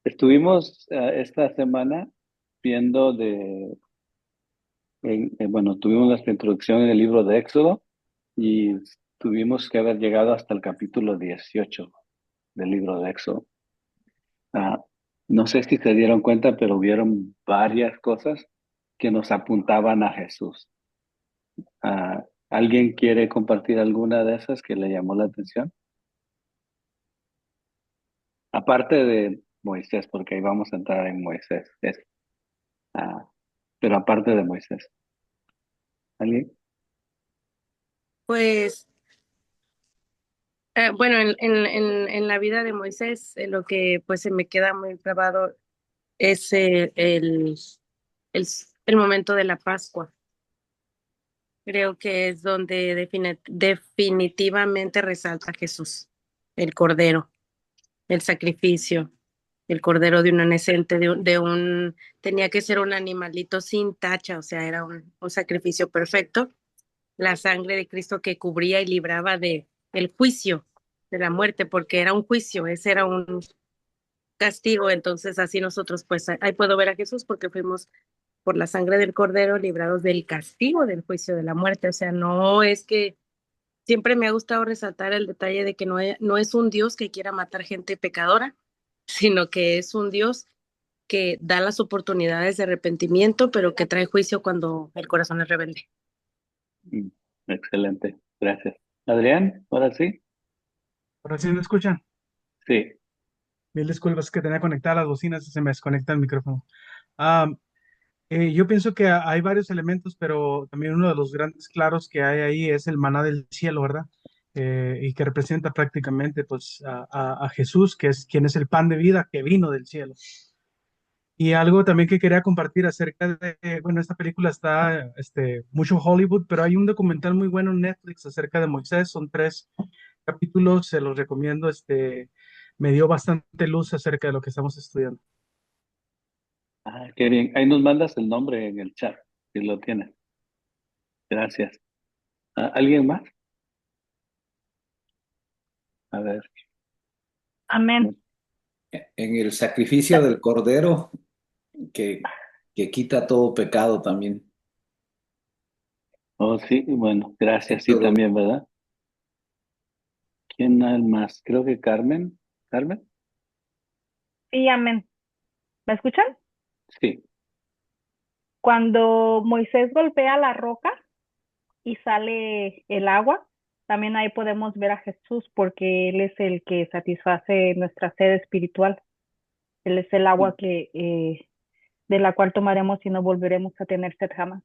Estuvimos esta semana viendo bueno, tuvimos nuestra introducción en el libro de Éxodo y tuvimos que haber llegado hasta el capítulo 18 del libro de Éxodo. Ah, no sé si se dieron cuenta, pero hubieron varias cosas que nos apuntaban a Jesús. ¿Alguien quiere compartir alguna de esas que le llamó la atención? Aparte de Moisés, porque ahí vamos a entrar en Moisés. Ah, pero aparte de Moisés. ¿Alguien? Pues, bueno, en la vida de Moisés, lo que pues se me queda muy grabado es el, el momento de la Pascua. Creo que es donde definitivamente resalta Jesús, el Cordero, el sacrificio, el Cordero de un inocente, tenía que ser un animalito sin tacha, o sea, era un sacrificio perfecto, la sangre de Cristo que cubría y libraba de el juicio de la muerte, porque era un juicio, ese era un castigo. Entonces así nosotros, pues ahí puedo ver a Jesús porque fuimos por la sangre del Cordero librados del castigo del juicio de la muerte. O sea, no es que siempre me ha gustado resaltar el detalle de que no es un Dios que quiera matar gente pecadora, sino que es un Dios que da las oportunidades de arrepentimiento, pero que trae juicio cuando el corazón es rebelde. Mm, excelente, gracias. Adrián, ahora sí. Ahora sí me escuchan. Sí. Mil disculpas que tenía conectadas las bocinas y se me desconecta el micrófono. Ah, yo pienso que hay varios elementos, pero también uno de los grandes claros que hay ahí es el maná del cielo, ¿verdad? Y que representa prácticamente pues a Jesús, que es quien es el pan de vida que vino del cielo. Y algo también que quería compartir acerca de, bueno, esta película está mucho Hollywood, pero hay un documental muy bueno en Netflix acerca de Moisés, son 3 capítulos, se los recomiendo, me dio bastante luz acerca de lo que estamos estudiando. Qué bien. Ahí nos mandas el nombre en el chat, si lo tienes. Gracias. ¿Alguien más? A ver. Amén. En el sacrificio del Cordero que, que quita todo pecado también. Oh, sí, bueno, gracias. Sí, Éxodo. también, ¿verdad? ¿Quién más? Creo que Carmen. ¿Carmen? Sí, amén. ¿Me escuchan? Sí. Cuando Moisés golpea la roca y sale el agua, también ahí podemos ver a Jesús porque Él es el que satisface nuestra sed espiritual. Él es el agua de la cual tomaremos y no volveremos a tener sed jamás.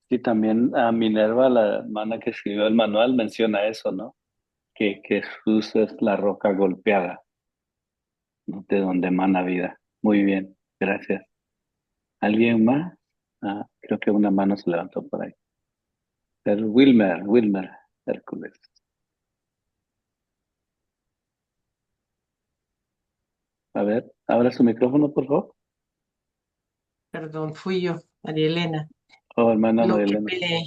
Sí, también a Minerva, la hermana que escribió el manual, menciona eso, ¿no? Que Jesús es la roca golpeada, ¿no? De donde emana vida. Muy bien, gracias. ¿Alguien más? Creo que una mano se levantó por ahí. Pero Wilmer, Hércules. A ver, abra su micrófono, por favor. Perdón, fui yo, María Elena. Oh, hermana Lo que Marilena.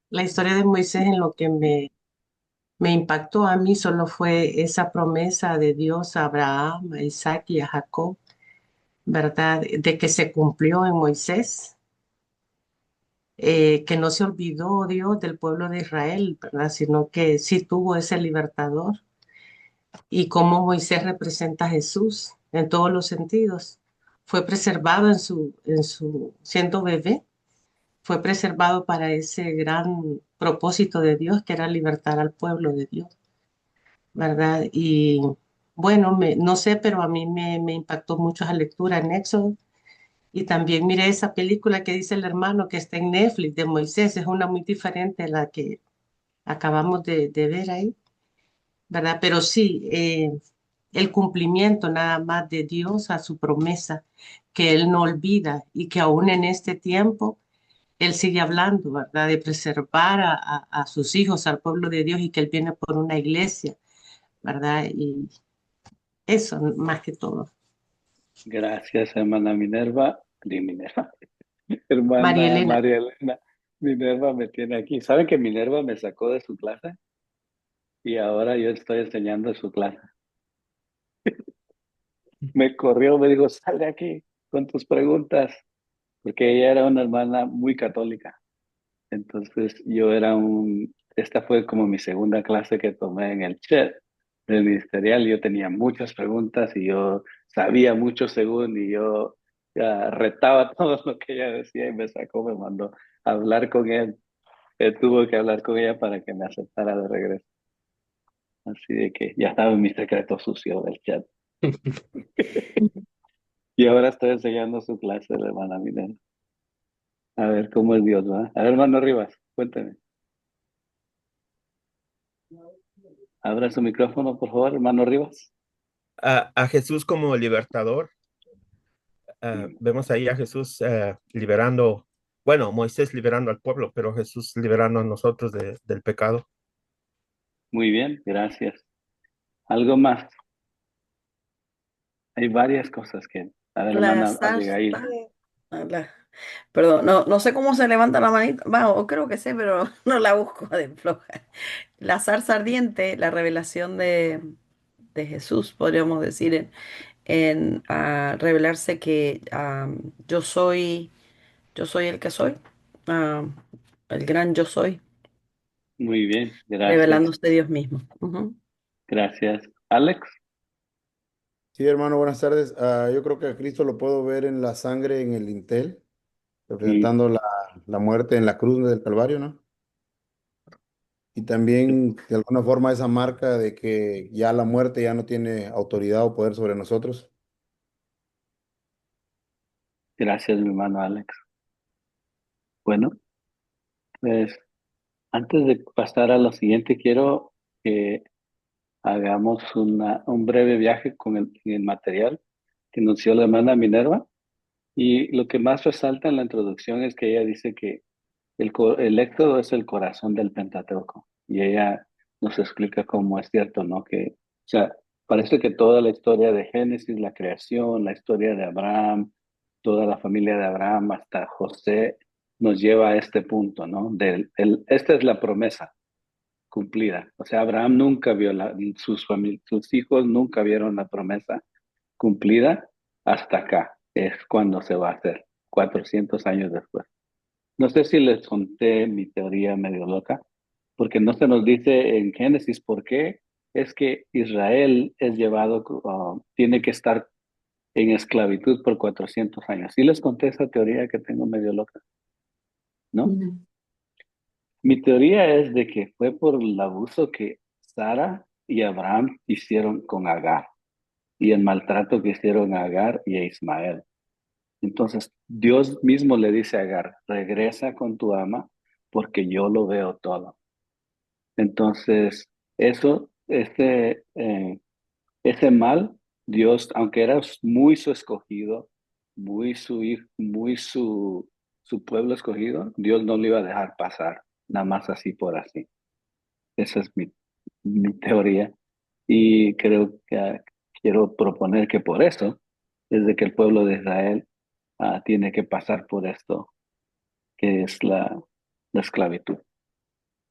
la historia de Moisés en lo que me impactó a mí solo fue esa promesa de Dios a Abraham, a Isaac y a Jacob, ¿verdad? De que se cumplió en Moisés, que no se olvidó Dios del pueblo de Israel, ¿verdad? Sino que sí tuvo ese libertador y cómo Moisés representa a Jesús en todos los sentidos. Fue preservado siendo bebé, fue preservado para ese gran propósito de Dios que era libertar al pueblo de Dios, ¿verdad? Y bueno, no sé, pero a mí me impactó mucho esa lectura en Éxodo. Y también miré esa película que dice el hermano que está en Netflix de Moisés, es una muy diferente a la que acabamos de ver ahí, ¿verdad? Pero sí, el cumplimiento nada más de Dios a su promesa, que Él no olvida y que aún en este tiempo Él sigue hablando, ¿verdad? De preservar a sus hijos, al pueblo de Dios y que Él viene por una iglesia, ¿verdad? Y eso más que todo. Gracias, hermana Minerva. Minerva. María Hermana Elena, María Elena. Minerva me tiene aquí. ¿Saben que Minerva me sacó de su clase? Y ahora yo estoy enseñando su clase. me corrió, me dijo, sal de aquí con tus preguntas, porque ella era una hermana muy católica. Entonces esta fue como mi segunda clase que tomé en el chat del ministerial. Yo tenía muchas preguntas y yo sabía mucho según y yo ya retaba todo lo que ella decía y me sacó, me mandó a hablar con él. Él tuvo que hablar con ella para que me aceptara de regreso. Así de que ya estaba en mi secreto sucio del chat. Y ahora estoy enseñando su clase de hermana Minerva. A ver cómo es Dios, ¿va? A ver, hermano Rivas, cuénteme. Abra su micrófono, por favor, hermano Rivas. A Jesús como libertador. Vemos ahí a Jesús liberando, bueno, Moisés liberando al pueblo, pero Jesús liberando a nosotros del pecado. Muy bien, gracias. ¿Algo más? Hay varias cosas que... A ver, La hermana zarza, Abigail. perdón, no sé cómo se levanta la manita, va, o creo que sé, pero no la busco de floja. La zarza ardiente, la revelación de Jesús, podríamos decir, en revelarse que yo soy el que soy, ah, el gran yo soy, Muy bien, gracias. revelándose Dios mismo. Ujú. Gracias. Alex. Sí, hermano, buenas tardes. Yo creo que a Cristo lo puedo ver en la sangre en el dintel, Y representando la muerte en la cruz del Calvario, ¿no? Y también, de alguna forma, esa marca de que ya la muerte ya no tiene autoridad o poder sobre nosotros. gracias, mi hermano Alex. Bueno, pues antes de pasar a lo siguiente, quiero que hagamos un breve viaje con el material que nos dio la hermana Minerva. Y lo que más resalta en la introducción es que ella dice que el Éxodo es el corazón del Pentateuco. Y ella nos explica cómo es cierto, ¿no? Que, o sea, parece que toda la historia de Génesis, la creación, la historia de Abraham, toda la familia de Abraham hasta José, nos lleva a este punto, ¿no? Esta es la promesa cumplida. O sea, Abraham nunca vio sus hijos nunca vieron la promesa cumplida hasta acá. Es cuando se va a hacer, 400 años después. No sé si les conté mi teoría medio loca, porque no se nos dice en Génesis por qué es que Israel es llevado, tiene que estar en esclavitud por 400 años. Sí les conté esa teoría que tengo medio loca, ¿no? Ujú. Mi teoría es de que fue por el abuso que Sara y Abraham hicieron con Agar y el maltrato que hicieron a Agar y a Ismael. Entonces, Dios mismo le dice a Agar, regresa con tu ama porque yo lo veo todo. Entonces, ese mal, Dios, aunque era muy su escogido, muy su pueblo escogido, Dios no lo iba a dejar pasar, nada más así por así. Esa es mi teoría. Y creo que quiero proponer que por eso, desde que el pueblo de Israel tiene que pasar por esto, que es la esclavitud.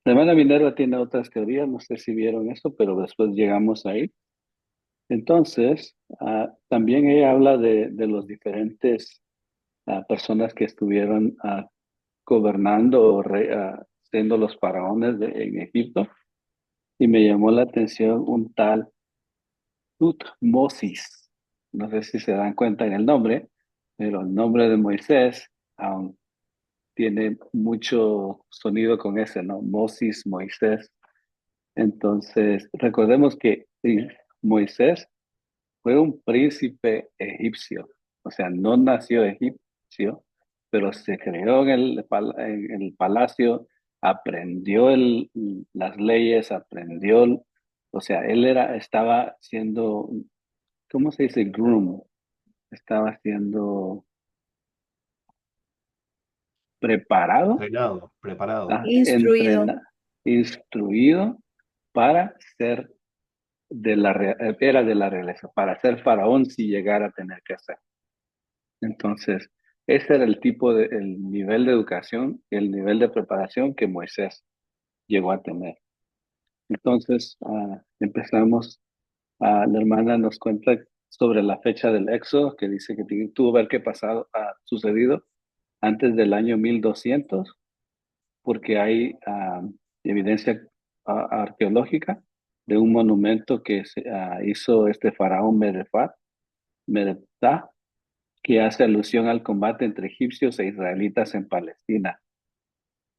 La hermana Minerva tiene otras teorías, no sé si vieron eso, pero después llegamos ahí. Entonces, también ella habla de los diferentes personas que estuvieron gobernando o siendo los faraones en Egipto. Y me llamó la atención un tal Tutmosis. No sé si se dan cuenta en el nombre, pero el nombre de Moisés tiene mucho sonido con ese, ¿no? Moisés, Moisés. Entonces, recordemos que Moisés fue un príncipe egipcio, o sea, no nació egipcio, pero se creó en el palacio, aprendió las leyes, o sea, estaba siendo, ¿cómo se dice? Groom, estaba siendo preparado, Preparado. Instruido. instruido para ser era de la realeza, para ser faraón si llegara a tener que ser. Entonces, ese era el nivel de educación, el nivel de preparación que Moisés llegó a tener. Entonces, empezamos, la hermana nos cuenta sobre la fecha del éxodo, que dice que tuvo que haber sucedido antes del año 1200, porque hay evidencia arqueológica de un monumento que hizo este faraón Mereptah, que hace alusión al combate entre egipcios e israelitas en Palestina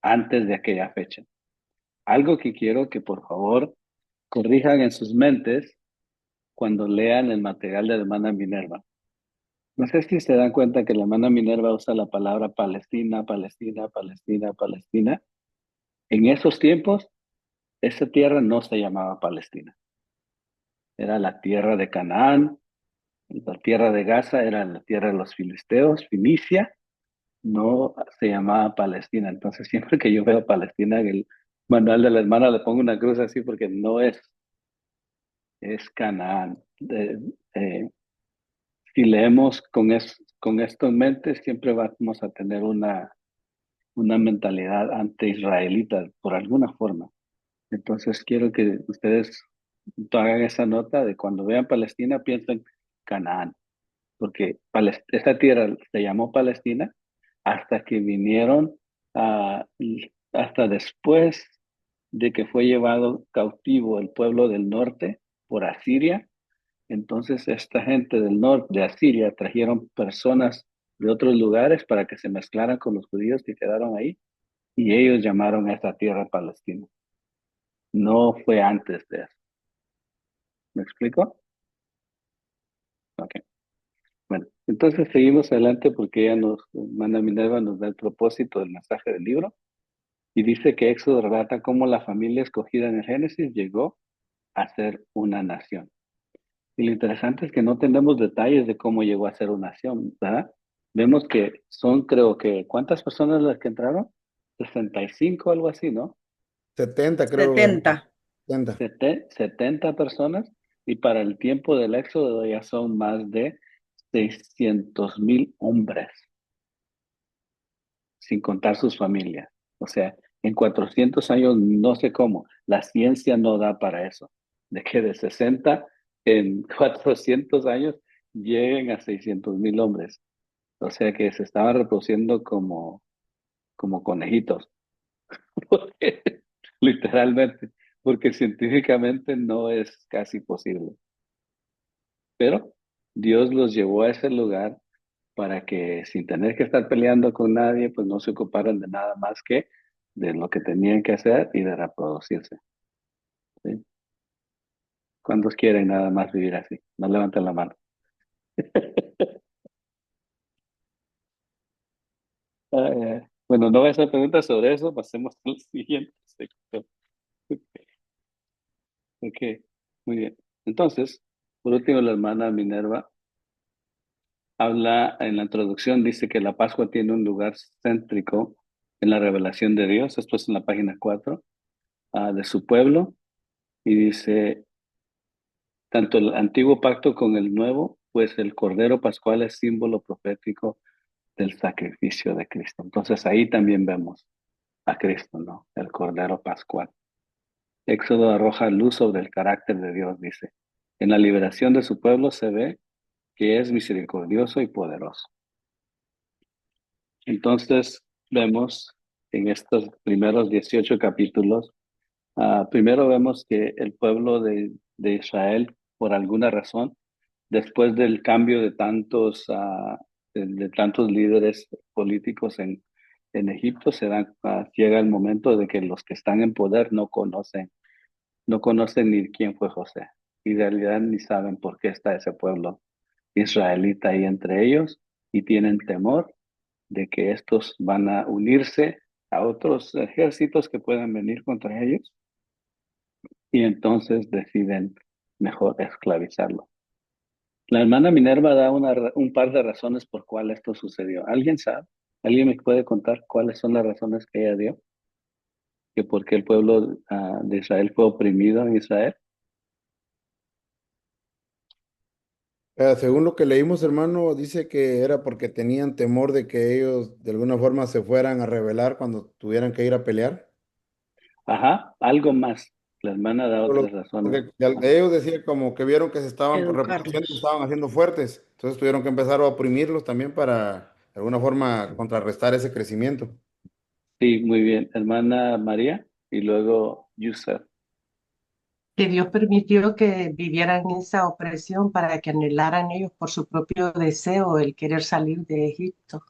antes de aquella fecha. Algo que quiero que por favor corrijan en sus mentes cuando lean el material de la hermana Minerva. No sé si se dan cuenta que la hermana Minerva usa la palabra Palestina, Palestina, Palestina, Palestina. En esos tiempos, esa tierra no se llamaba Palestina. Era la tierra de Canaán, la tierra de Gaza era la tierra de los filisteos, Finicia, no se llamaba Palestina. Entonces, siempre que yo veo Palestina, en el manual de la hermana le pongo una cruz así porque no es Canaán. Si leemos con esto en mente, siempre vamos a tener una mentalidad anti-israelita por alguna forma. Entonces quiero que ustedes hagan esa nota de cuando vean Palestina, piensen Canaán, porque esa tierra se llamó Palestina hasta que vinieron, hasta después de que fue llevado cautivo el pueblo del norte por Asiria. Entonces esta gente del norte de Asiria trajeron personas de otros lugares para que se mezclaran con los judíos que quedaron ahí y ellos llamaron a esta tierra Palestina. No fue antes de eso. ¿Me explico? Ok. Bueno, entonces seguimos adelante porque Hermana Minerva nos da el propósito del mensaje del libro y dice que Éxodo relata cómo la familia escogida en el Génesis llegó a ser una nación. Y lo interesante es que no tenemos detalles de cómo llegó a ser una nación, ¿verdad? Vemos que son, creo que, ¿cuántas personas las que entraron? 65, algo así, ¿no? 70 creo, 70. 70. 70 personas, y para el tiempo del éxodo ya son más de 600,000 hombres, sin contar sus familias. O sea, en 400 años no sé cómo, la ciencia no da para eso, de que de 60 en 400 años lleguen a 600,000 hombres. O sea que se estaban reproduciendo como conejitos, porque, literalmente, porque científicamente no es casi posible. Pero Dios los llevó a ese lugar para que sin tener que estar peleando con nadie, pues no se ocuparan de nada más que de lo que tenían que hacer y de reproducirse. ¿Sí? ¿Cuántos quieren nada más vivir así? No levanten la mano. Bueno, no voy a hacer preguntas sobre eso, pasemos al siguiente sector. Ok, muy bien. Entonces, por último, la hermana Minerva habla en la introducción, dice que la Pascua tiene un lugar céntrico en la revelación de Dios. Esto es en la página 4, de su pueblo, y dice, tanto el antiguo pacto con el nuevo, pues el Cordero Pascual es símbolo profético del sacrificio de Cristo. Entonces ahí también vemos a Cristo, ¿no? El Cordero Pascual. Éxodo arroja luz sobre el carácter de Dios, dice. En la liberación de su pueblo se ve que es misericordioso y poderoso. Entonces vemos en estos primeros 18 capítulos, primero vemos que el pueblo de Israel, por alguna razón, después del cambio de tantos líderes políticos en Egipto, llega el momento de que los que están en poder no conocen ni quién fue José, y en realidad ni saben por qué está ese pueblo israelita ahí entre ellos, y tienen temor de que estos van a unirse a otros ejércitos que puedan venir contra ellos, y entonces deciden mejor esclavizarlo. La hermana Minerva da un par de razones por cuál esto sucedió. ¿Alguien sabe? ¿Alguien me puede contar cuáles son las razones que ella dio? ¿Que por qué el pueblo de Israel fue oprimido en Israel? Según lo que leímos, hermano, dice que era porque tenían temor de que ellos de alguna forma se fueran a rebelar cuando tuvieran que ir a pelear. Ajá, algo más. La hermana da Pero otras razones. porque ellos decían como que vieron que se estaban reproduciendo, Educarlos. estaban haciendo fuertes, entonces tuvieron que empezar a oprimirlos también para de alguna forma contrarrestar ese crecimiento. Sí, muy bien. Hermana María y luego Yusef. Que Dios permitió que vivieran esa opresión para que anhelaran ellos por su propio deseo el querer salir de Egipto.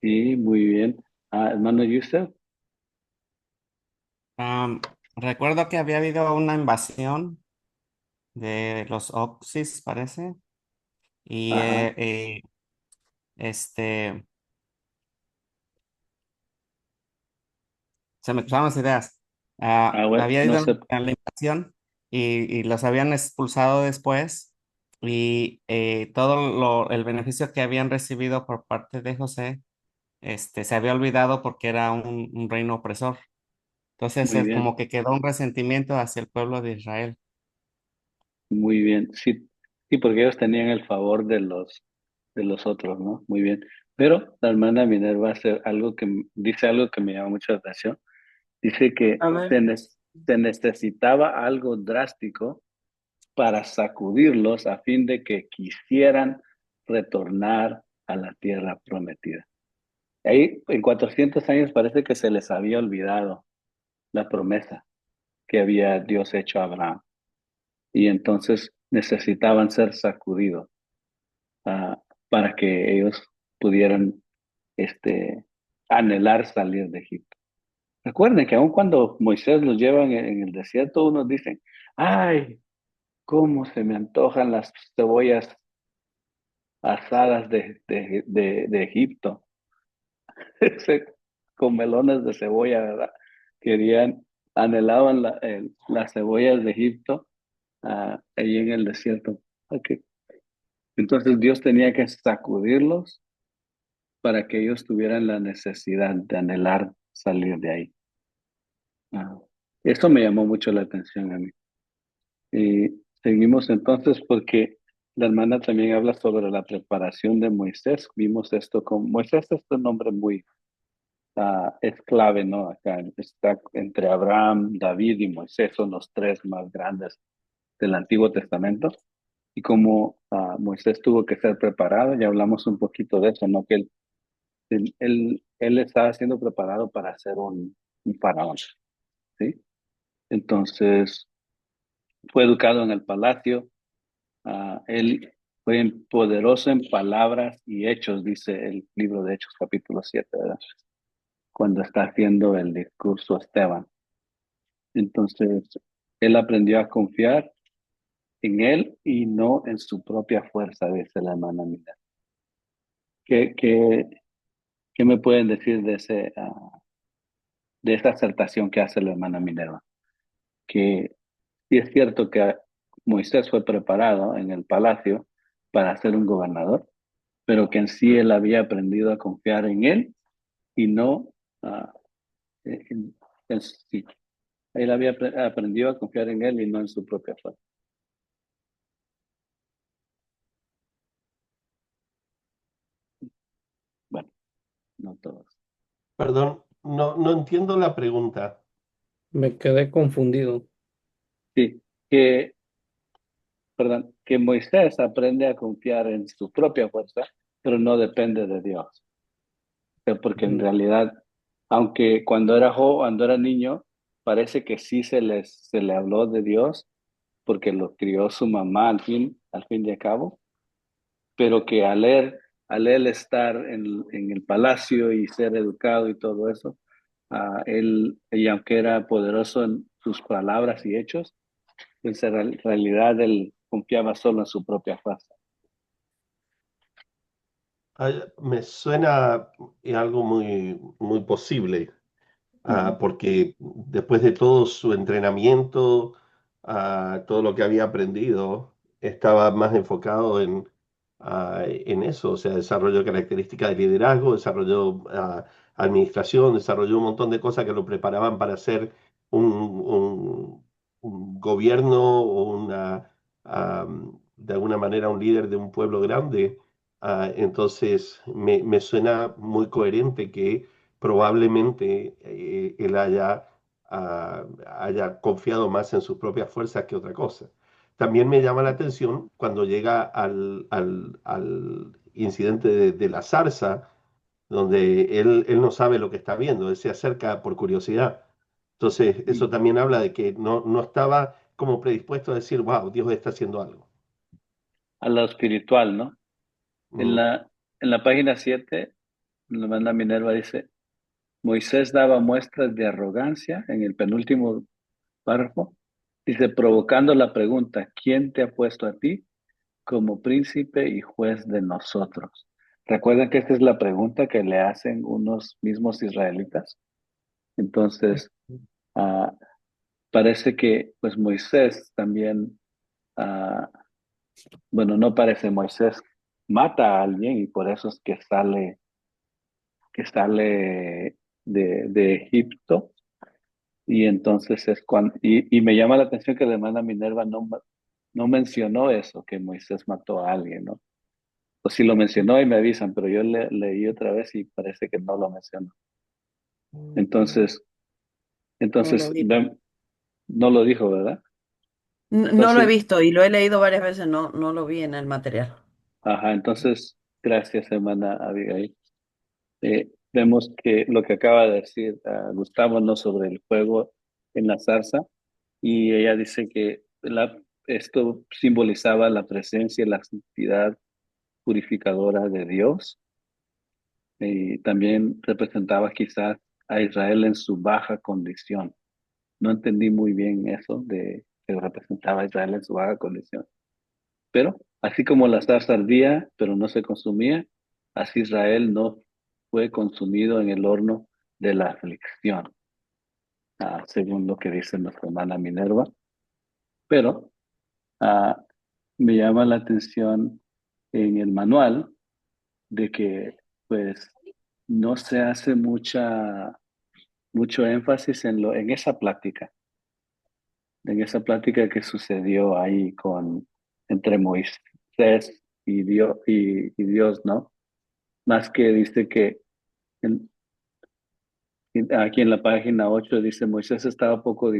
Sí, muy bien. Hermano Yusef. Recuerdo que había habido una invasión de los Oxis, parece, y Ajá. este, se me cruzaron las ideas. Bueno, Había no ido sé. a la invasión y los habían expulsado después y el beneficio que habían recibido por parte de José, se había olvidado porque era un reino opresor. Entonces, Muy como bien, que quedó un resentimiento hacia el pueblo de Israel. muy bien. Sí, sí, porque ellos tenían el favor de los otros, ¿no? Muy bien. Pero la hermana Minerva hace algo dice algo que me llama mucho la atención. Dice que A ver. se necesitaba algo drástico para sacudirlos a fin de que quisieran retornar a la tierra prometida. Ahí, en 400 años parece que se les había olvidado la promesa que había Dios hecho a Abraham. Y entonces necesitaban ser sacudidos ah, para que ellos pudieran anhelar salir de Egipto. Recuerden que aun cuando Moisés los lleva en el desierto, unos dicen, ay, cómo se me antojan las cebollas asadas de Egipto. Con melones de cebolla, ¿verdad? Querían, anhelaban las cebollas de Egipto ahí en el desierto. Ok. Entonces Dios tenía que sacudirlos para que ellos tuvieran la necesidad de anhelar salir de ahí. Ah, Eso me llamó mucho la atención a mí. Y seguimos entonces porque la hermana también habla sobre la preparación de Moisés. Vimos esto con Moisés, es un nombre muy, es clave, ¿no? Acá está entre Abraham, David y Moisés, son los tres más grandes del Antiguo Testamento. Y como Moisés tuvo que ser preparado, ya hablamos un poquito de eso, ¿no? Que él estaba siendo preparado para ser un faraón, ¿sí? Entonces, fue educado en el palacio. Él fue poderoso en palabras y hechos, dice el libro de Hechos, capítulo 7, ¿verdad? Cuando está haciendo el discurso a Esteban. Entonces, él aprendió a confiar en él y no en su propia fuerza, dice la hermana Mira. ¿Qué, qué, qué me pueden decir de esa acertación que hace la hermana Minerva? Que sí es cierto que Moisés fue preparado en el palacio para ser un gobernador, pero que en sí él había aprendido a confiar en él y no ah, sí. Él había aprendido a confiar en él y no en su propia fuerza. Bueno, no todos. Perdón, no entiendo la pregunta. Me quedé confundido. Sí, perdón, que Moisés aprende a confiar en su propia fuerza, pero no depende de Dios. Porque en Ujú. realidad, aunque cuando era niño, parece que sí se le habló de Dios, porque lo crió su mamá al fin y al cabo, pero que al él estar en el palacio y ser educado y todo eso, y aunque era poderoso en sus palabras y hechos, pues en realidad él confiaba solo en su propia fuerza. Me suena algo muy posible. Ujú. Porque después de todo su entrenamiento, todo lo que había aprendido, estaba más enfocado en eso, o sea, desarrolló características de liderazgo, desarrolló administración, desarrolló un montón de cosas que lo preparaban para ser un, un gobierno o de alguna manera un líder de un pueblo grande. Entonces, me suena muy coherente que probablemente él haya haya confiado más en sus propias fuerzas que otra cosa. También me llama la atención cuando llega al incidente de la zarza, donde él no sabe lo que está viendo, él se acerca por curiosidad. Entonces, eso también habla de que no estaba como predispuesto a decir, wow, Dios está haciendo algo. A lo espiritual, ¿no? En Mm. la página 7, la manda Minerva, dice, Moisés daba muestras de arrogancia en el penúltimo párrafo, dice, provocando la pregunta, ¿quién te ha puesto a ti como príncipe y juez de nosotros? ¿Recuerdan que esta es la pregunta que le hacen unos mismos israelitas? Entonces, ah, parece que pues Moisés también, ah, bueno, no parece, Moisés mata a alguien y por eso es que sale de Egipto. Y entonces es cuando, y me llama la atención que la hermana Minerva no mencionó eso, que Moisés mató a alguien, ¿no? O si lo mencionó y me avisan, pero yo leí otra vez y parece que no lo mencionó. Entonces, No lo vi. no lo dijo, ¿verdad? No lo he Entonces, visto y lo he leído varias veces, no lo vi en el material. ajá, entonces, gracias, hermana Abigail. Vemos que lo que acaba de decir Gustavo, ¿no? Sobre el fuego en la zarza, y ella dice que esto simbolizaba la presencia y la santidad purificadora de Dios, y también representaba quizás a Israel en su baja condición. No entendí muy bien eso de que representaba a Israel en su baja condición. Pero así como la zarza ardía, pero no se consumía, así Israel no fue consumido en el horno de la aflicción, según lo que dice nuestra hermana Minerva. Pero ah, me llama la atención en el manual de que pues no se hace mucho énfasis en esa plática que sucedió ahí entre Moisés y Dios, ¿no? Más que dice que en- aquí en la página 8 dice, Moisés estaba poco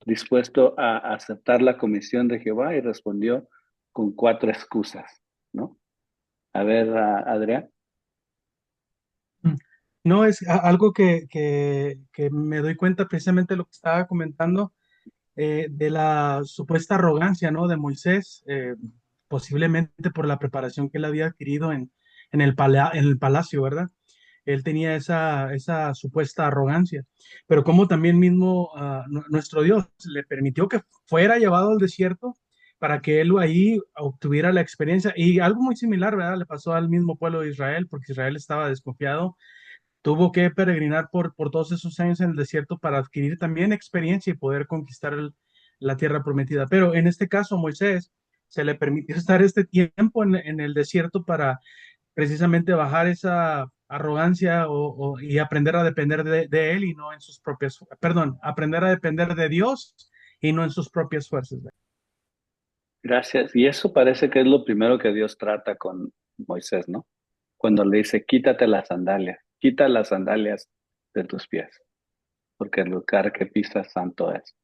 dispuesto a aceptar la comisión de Jehová y respondió con 4 excusas, ¿no? A ver, Adrián. Mm. No, es algo que me doy cuenta precisamente de lo que estaba comentando, de la supuesta arrogancia, ¿no? De Moisés, posiblemente por la preparación que él había adquirido en el palacio, ¿verdad? Él tenía esa supuesta arrogancia, pero como también mismo nuestro Dios le permitió que fuera llevado al desierto para que él ahí obtuviera la experiencia. Y algo muy similar, ¿verdad? Le pasó al mismo pueblo de Israel, porque Israel estaba desconfiado, tuvo que peregrinar por todos esos años en el desierto para adquirir también experiencia y poder conquistar la tierra prometida. Pero en este caso, Moisés se le permitió estar este tiempo en el desierto para precisamente bajar esa arrogancia y aprender a depender de él y no en sus propias, perdón, aprender a depender de Dios y no en sus propias fuerzas. Gracias. Y eso parece que es lo primero que Dios trata con Moisés, ¿no? Cuando le dice, quítate las sandalias, quita las sandalias de tus pies, porque el lugar que pisas santo es,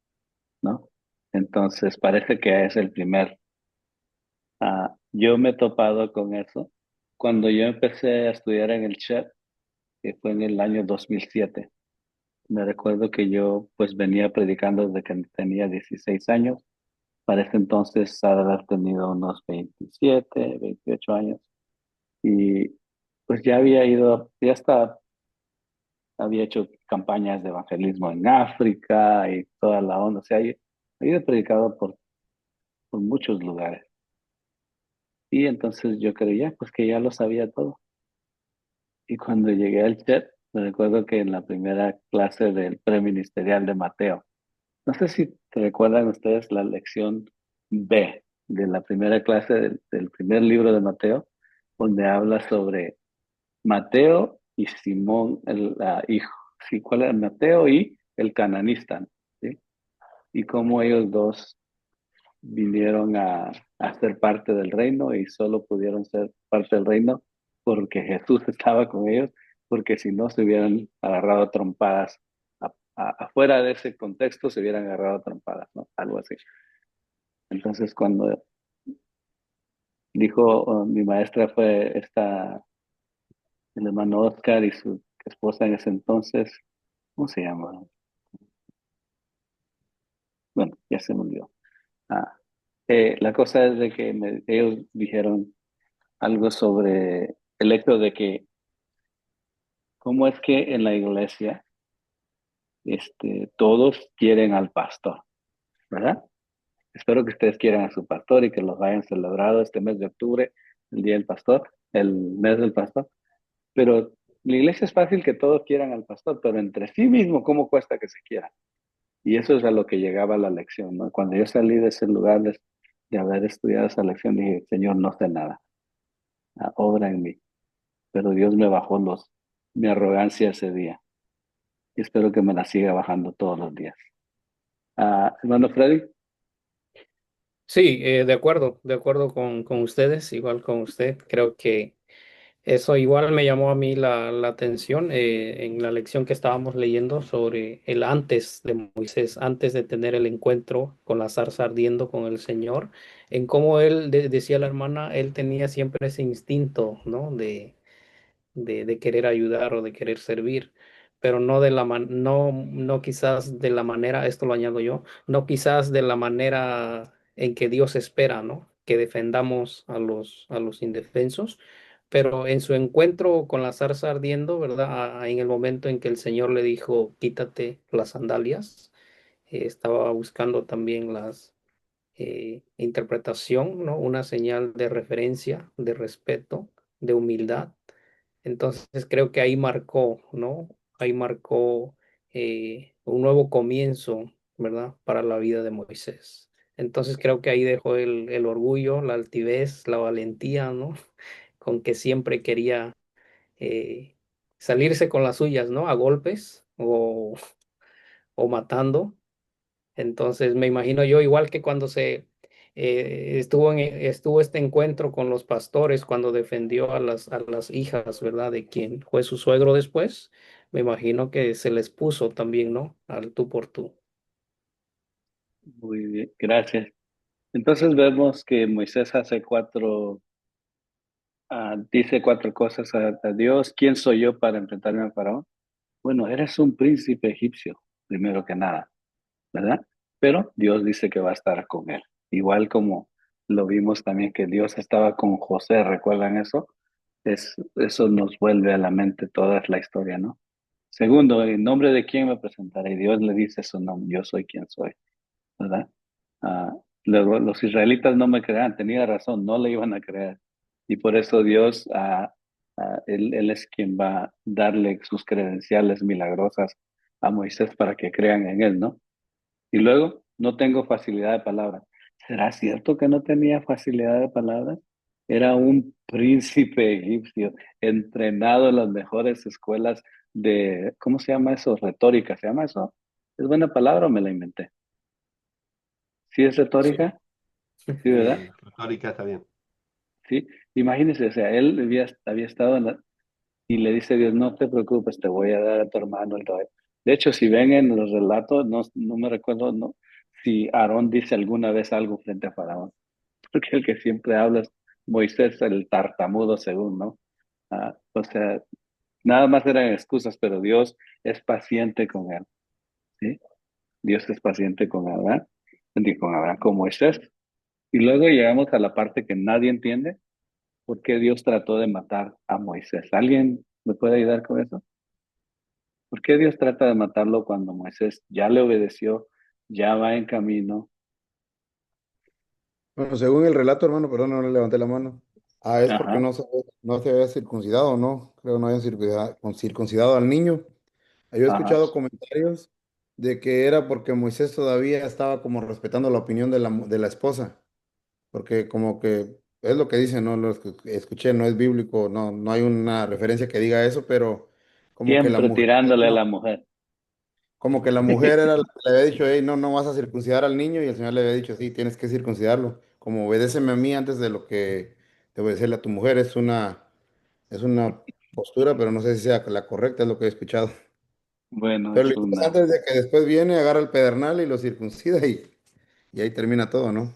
¿no? Entonces parece que es el primer. Yo me he topado con eso cuando yo empecé a estudiar en el CHEP, que fue en el año 2007. Me recuerdo que yo pues venía predicando desde que tenía 16 años. Para ese entonces haber tenido unos 27, 28 años. Y pues ya había hecho campañas de evangelismo en África y toda la onda. O sea, había predicado por muchos lugares. Y entonces yo creía pues que ya lo sabía todo. Y cuando llegué al CHEP, me recuerdo que en la primera clase del preministerial de Mateo, no sé si te recuerdan ustedes la lección B de la primera clase del primer libro de Mateo, donde habla sobre Mateo y Simón, el hijo. Sí, ¿cuál era? Mateo y el cananista, ¿sí? Y cómo ellos dos vinieron a ser parte del reino y solo pudieron ser parte del reino porque Jesús estaba con ellos, porque si no se hubieran agarrado a trompadas afuera de ese contexto se hubieran agarrado a trompadas, ¿no? Algo así. Entonces, cuando dijo, mi maestra fue el hermano Oscar y su esposa en ese entonces, ¿cómo se llama? Bueno, ya se me olvidó. Ah, la cosa es de que ellos dijeron algo sobre el hecho de que cómo es que en la iglesia todos quieren al pastor, ¿verdad? Espero que ustedes quieran a su pastor y que los hayan celebrado este mes de octubre, el Día del Pastor, el mes del pastor. Pero la iglesia es fácil que todos quieran al pastor, pero entre sí mismo, ¿cómo cuesta que se quieran? Y eso es a lo que llegaba la lección, ¿no? Cuando yo salí de ese lugar de haber estudiado esa lección, dije, Señor, no sé nada, obra en mí. Pero Dios me bajó mi arrogancia ese día. Y espero que me la siga bajando todos los días. Hermano Freddy. Sí, de acuerdo con ustedes, igual con usted. Creo que eso igual me llamó a mí la atención en la lección que estábamos leyendo sobre el antes de Moisés, antes de tener el encuentro con la zarza ardiendo con el Señor, en cómo él, decía la hermana, él tenía siempre ese instinto, ¿no? De querer ayudar o de querer servir, pero no no quizás de la manera, esto lo añado yo, no quizás de la manera en que Dios espera, ¿no? Que defendamos a los indefensos, pero en su encuentro con la zarza ardiendo, ¿verdad? En el momento en que el Señor le dijo, quítate las sandalias, estaba buscando también las interpretación, ¿no? Una señal de referencia, de respeto, de humildad. Entonces creo que ahí marcó, ¿no? Ahí marcó un nuevo comienzo, ¿verdad? Para la vida de Moisés. Entonces creo que ahí dejó el orgullo, la altivez, la valentía, ¿no? Con que siempre quería eh, salirse con las suyas, ¿no? A golpes o matando. Entonces me imagino yo, igual que cuando estuvo este encuentro con los pastores, cuando defendió a a las hijas, ¿verdad? De quien fue su suegro después, me imagino que se les puso también, ¿no? Al tú por tú. Muy bien, gracias. Entonces vemos que Moisés dice cuatro cosas a Dios. ¿Quién soy yo para enfrentarme a Faraón? Bueno, eres un príncipe egipcio, primero que nada, ¿verdad? Pero Dios dice que va a estar con él. Igual como lo vimos también que Dios estaba con José, ¿recuerdan eso? Eso nos vuelve a la mente toda la historia, ¿no? Segundo, ¿en nombre de quién me presentaré? Y Dios le dice su nombre, yo soy quien soy, ¿verdad? Ah, luego los israelitas no me crean, tenía razón, no le iban a creer. Y por eso Dios, él es quien va a darle sus credenciales milagrosas a Moisés para que crean en él, ¿no? Y luego, no tengo facilidad de palabra. ¿Será cierto que no tenía facilidad de palabra? Era un príncipe egipcio, entrenado en las mejores escuelas ¿cómo se llama eso? Retórica, ¿se llama eso? ¿Es buena palabra o me la inventé? ¿Sí es Sí. retórica? Sí, ¿verdad? Sí, retórica está bien. Sí. Imagínese, o sea, él había estado y le dice a Dios, no te preocupes, te voy a dar a tu hermano el rey. De hecho, si ven en los relatos, no me recuerdo, no, si Aarón dice alguna vez algo frente a Faraón, porque el que siempre habla es Moisés, el tartamudo según, ¿no? O sea, nada más eran excusas, pero Dios es paciente con él, ¿sí? Dios es paciente con Abraham, con Abraham, con Moisés. Y luego llegamos a la parte que nadie entiende, ¿por qué Dios trató de matar a Moisés? ¿Alguien me puede ayudar con eso? ¿Por qué Dios trata de matarlo cuando Moisés ya le obedeció, ya va en camino? Bueno, según el relato, hermano, perdón, no le levanté la mano. Es porque Ajá, no se había circuncidado, ¿no? Creo que no habían circuncidado al niño. Yo he ajá. escuchado comentarios de que era porque Moisés todavía estaba como respetando la opinión de la esposa, porque como que es lo que dicen, ¿no? Lo que escuché, no es bíblico, no hay una referencia que diga eso, pero como que la Siempre mujer, tirándole a la no, mujer. como que la mujer era la que le había dicho, hey, no vas a circuncidar al niño, y el Señor le había dicho, sí, tienes que circuncidarlo, como obedéceme a mí antes de lo que de obedecerle a tu mujer, es una postura, pero no sé si sea la correcta, es lo que he escuchado. Bueno, Pero es lo una. importante es de que después viene, agarra el pedernal y lo circuncida y ahí termina todo, ¿no?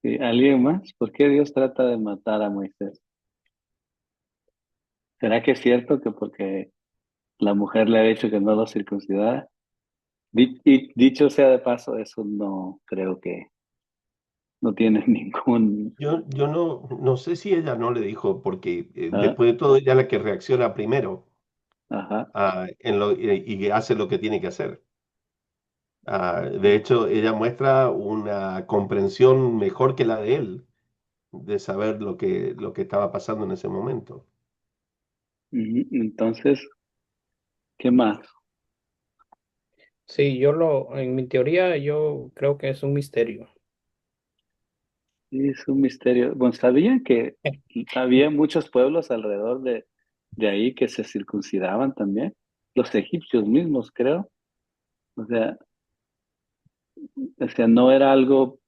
¿Y alguien más? ¿Por qué Dios trata de matar a Moisés? ¿Será que es cierto que porque la mujer le ha dicho que no lo circuncidara? Y dicho sea de paso, eso no creo que no tiene ningún... Yo no sé si ella no le dijo, porque ¿Ah? después de todo ella es la que reacciona primero Ajá. y hace lo que tiene que hacer. De hecho, ella muestra una comprensión mejor que la de él, de saber lo que estaba pasando en ese momento. Ujú. Entonces, ¿qué más? Sí, en mi teoría, yo creo que es un misterio. Es un misterio. Bueno, ¿sabían que había muchos pueblos alrededor de ahí que se circuncidaban también? Los egipcios mismos, creo. O sea, no era algo,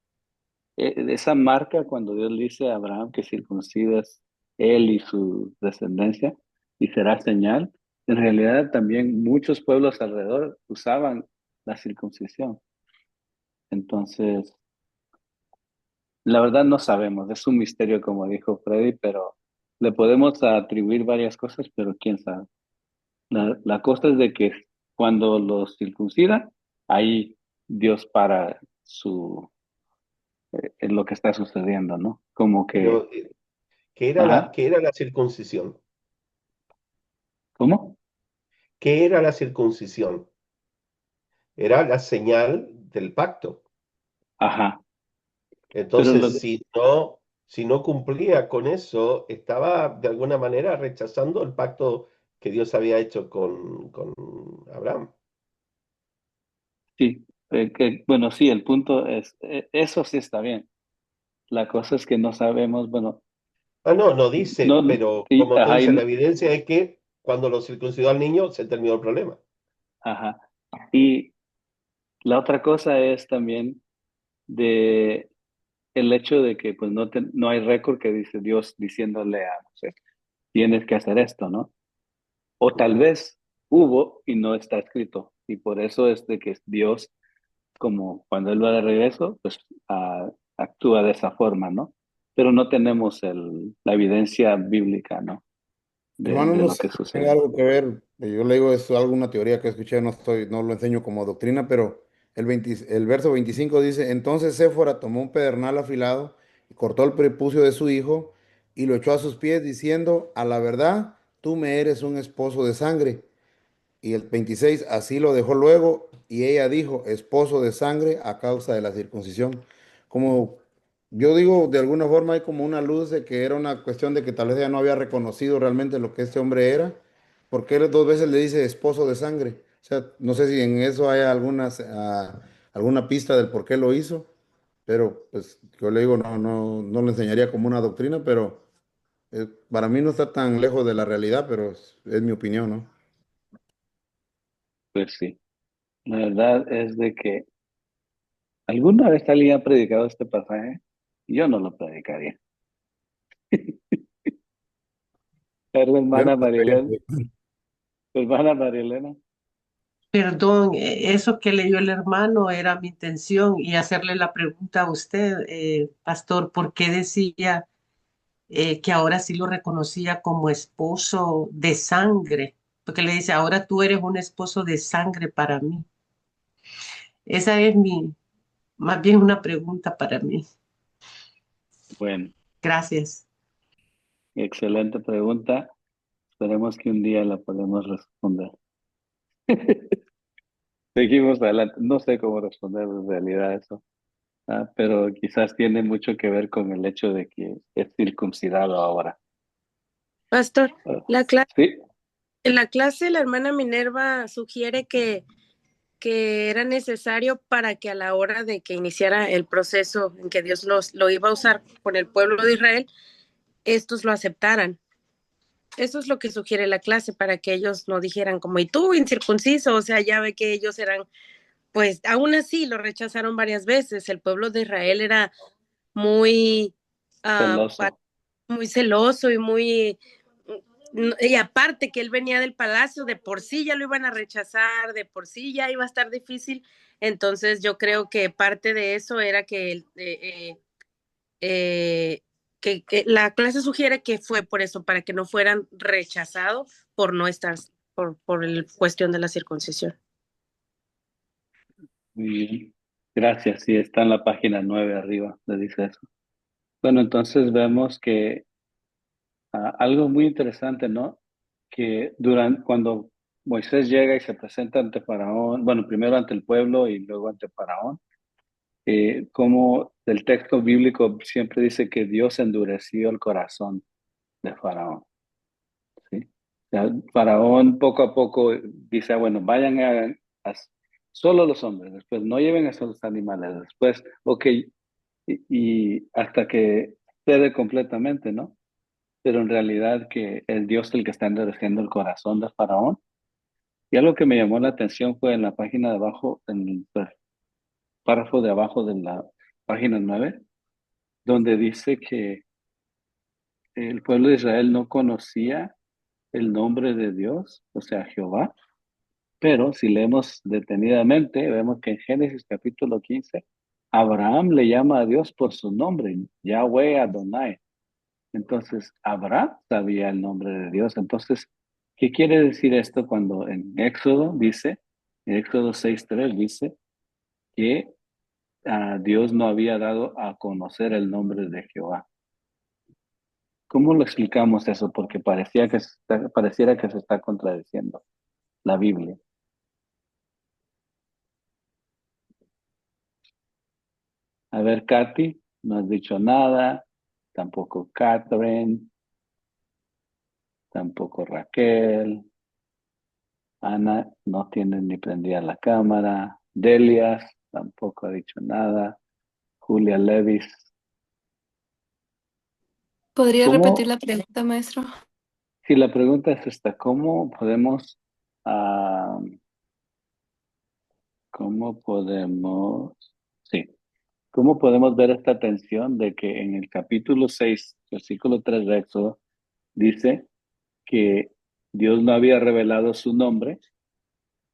esa marca cuando Dios le dice a Abraham que circuncides él y su descendencia y será señal, en realidad también muchos pueblos alrededor usaban la circuncisión. Entonces, la verdad no sabemos, es un misterio como dijo Freddy, pero le podemos atribuir varias cosas, pero quién sabe. La cosa es de que cuando los circuncidan, ahí Dios para en lo que está sucediendo, ¿no? Como que, Pero, ajá, qué era la circuncisión? ¿cómo? ¿Qué era la circuncisión? Era la señal del pacto. Ajá, pero Entonces, si no cumplía con eso, estaba de alguna manera rechazando el pacto que Dios había hecho con Abraham. sí, bueno, sí, el punto es, eso sí está bien. La cosa es que no sabemos, bueno, No, no dice, no, pero y, como tú ajá, dices, la evidencia es que cuando lo circuncidó al niño se terminó el problema. ajá. Y la otra cosa es también de el hecho de que pues no hay récord que dice Dios diciéndole a Moisés, tienes que hacer esto, ¿no? O tal vez hubo y no está escrito. Y por eso es de que Dios, como cuando Él va de regreso, pues actúa de esa forma, ¿no? Pero no tenemos la evidencia bíblica, ¿no? Hermano, De no lo sé que si tenga sucedió. algo que ver, yo le digo, es alguna teoría que escuché, no lo enseño como doctrina, pero el verso 25 dice, entonces Séfora tomó un pedernal afilado y cortó el prepucio de su hijo y lo echó a sus pies diciendo, a la verdad, tú me eres un esposo de sangre. Y el 26, así lo dejó luego, y ella dijo, esposo de sangre a causa de la circuncisión. Como yo digo, de alguna forma hay como una luz de que era una cuestión de que tal vez ella no había reconocido realmente lo que este hombre era, porque él dos veces le dice esposo de sangre. O sea, no sé si en eso hay alguna pista del por qué lo hizo, pero pues yo le digo, no lo enseñaría como una doctrina, pero para mí no está tan lejos de la realidad, pero es mi opinión, ¿no? Pues sí, la verdad es de que alguna vez alguien ha predicado este pasaje, yo no lo predicaría. Pero Yo no hermana lo debería Marilena, hermana Marilena, Perdón, eso que leyó el hermano era mi intención y hacerle la pregunta a usted, pastor, ¿por qué decía que ahora sí lo reconocía como esposo de sangre? Porque le dice, ahora tú eres un esposo de sangre para mí. Esa es más bien una pregunta para mí. bueno, Gracias. excelente pregunta. Esperemos que un día la podamos responder. Seguimos adelante. No sé cómo responder en realidad eso, pero quizás tiene mucho que ver con el hecho de que es circuncidado ahora. Pastor, Ah, la clase, sí, en la clase la hermana Minerva sugiere que era necesario para que a la hora de que iniciara el proceso en que Dios lo iba a usar con el pueblo de Israel, estos lo aceptaran. Eso es lo que sugiere la clase para que ellos no dijeran como, y tú incircunciso, o sea, ya ve que ellos eran, pues aún así lo rechazaron varias veces. El pueblo de Israel era muy, uh, celoso. muy celoso y muy, Y aparte que él venía del palacio, de por sí ya lo iban a rechazar, de por sí ya iba a estar difícil. Entonces yo creo que parte de eso era que que la clase sugiere que fue por eso, para que no fueran rechazados por no estar, por el cuestión de la circuncisión. Muy bien. Gracias. Sí, está en la página 9 arriba, le dice eso. Bueno, entonces vemos que algo muy interesante, ¿no? Que cuando Moisés llega y se presenta ante Faraón, bueno, primero ante el pueblo y luego ante Faraón, como el texto bíblico siempre dice que Dios endureció el corazón de Faraón, ¿sí? O sea, Faraón poco a poco dice, bueno, vayan a solo los hombres, después no lleven a esos animales, después, ok, y hasta que cede completamente, ¿no? Pero en realidad que es Dios el que está endureciendo el corazón de Faraón. Y algo que me llamó la atención fue en la página de abajo, en el párrafo de abajo de la página 9, donde dice que el pueblo de Israel no conocía el nombre de Dios, o sea, Jehová, pero si leemos detenidamente, vemos que en Génesis capítulo 15, Abraham le llama a Dios por su nombre, Yahweh Adonai. Entonces, Abraham sabía el nombre de Dios. Entonces, ¿qué quiere decir esto cuando en Éxodo dice, en Éxodo 6:3 dice que Dios no había dado a conocer el nombre de Jehová? ¿Cómo lo explicamos eso? Porque pareciera que se está contradiciendo la Biblia. A ver, Katy, no has dicho nada, tampoco Catherine, tampoco Raquel, Ana no tiene ni prendida la cámara, Delias tampoco ha dicho nada, Julia Levis. ¿Podría repetir ¿Cómo? la pregunta, maestro? Si la pregunta es esta, ah, sí, cómo podemos ver esta tensión de que en el capítulo 6, versículo 3 de Éxodo, dice que Dios no había revelado su nombre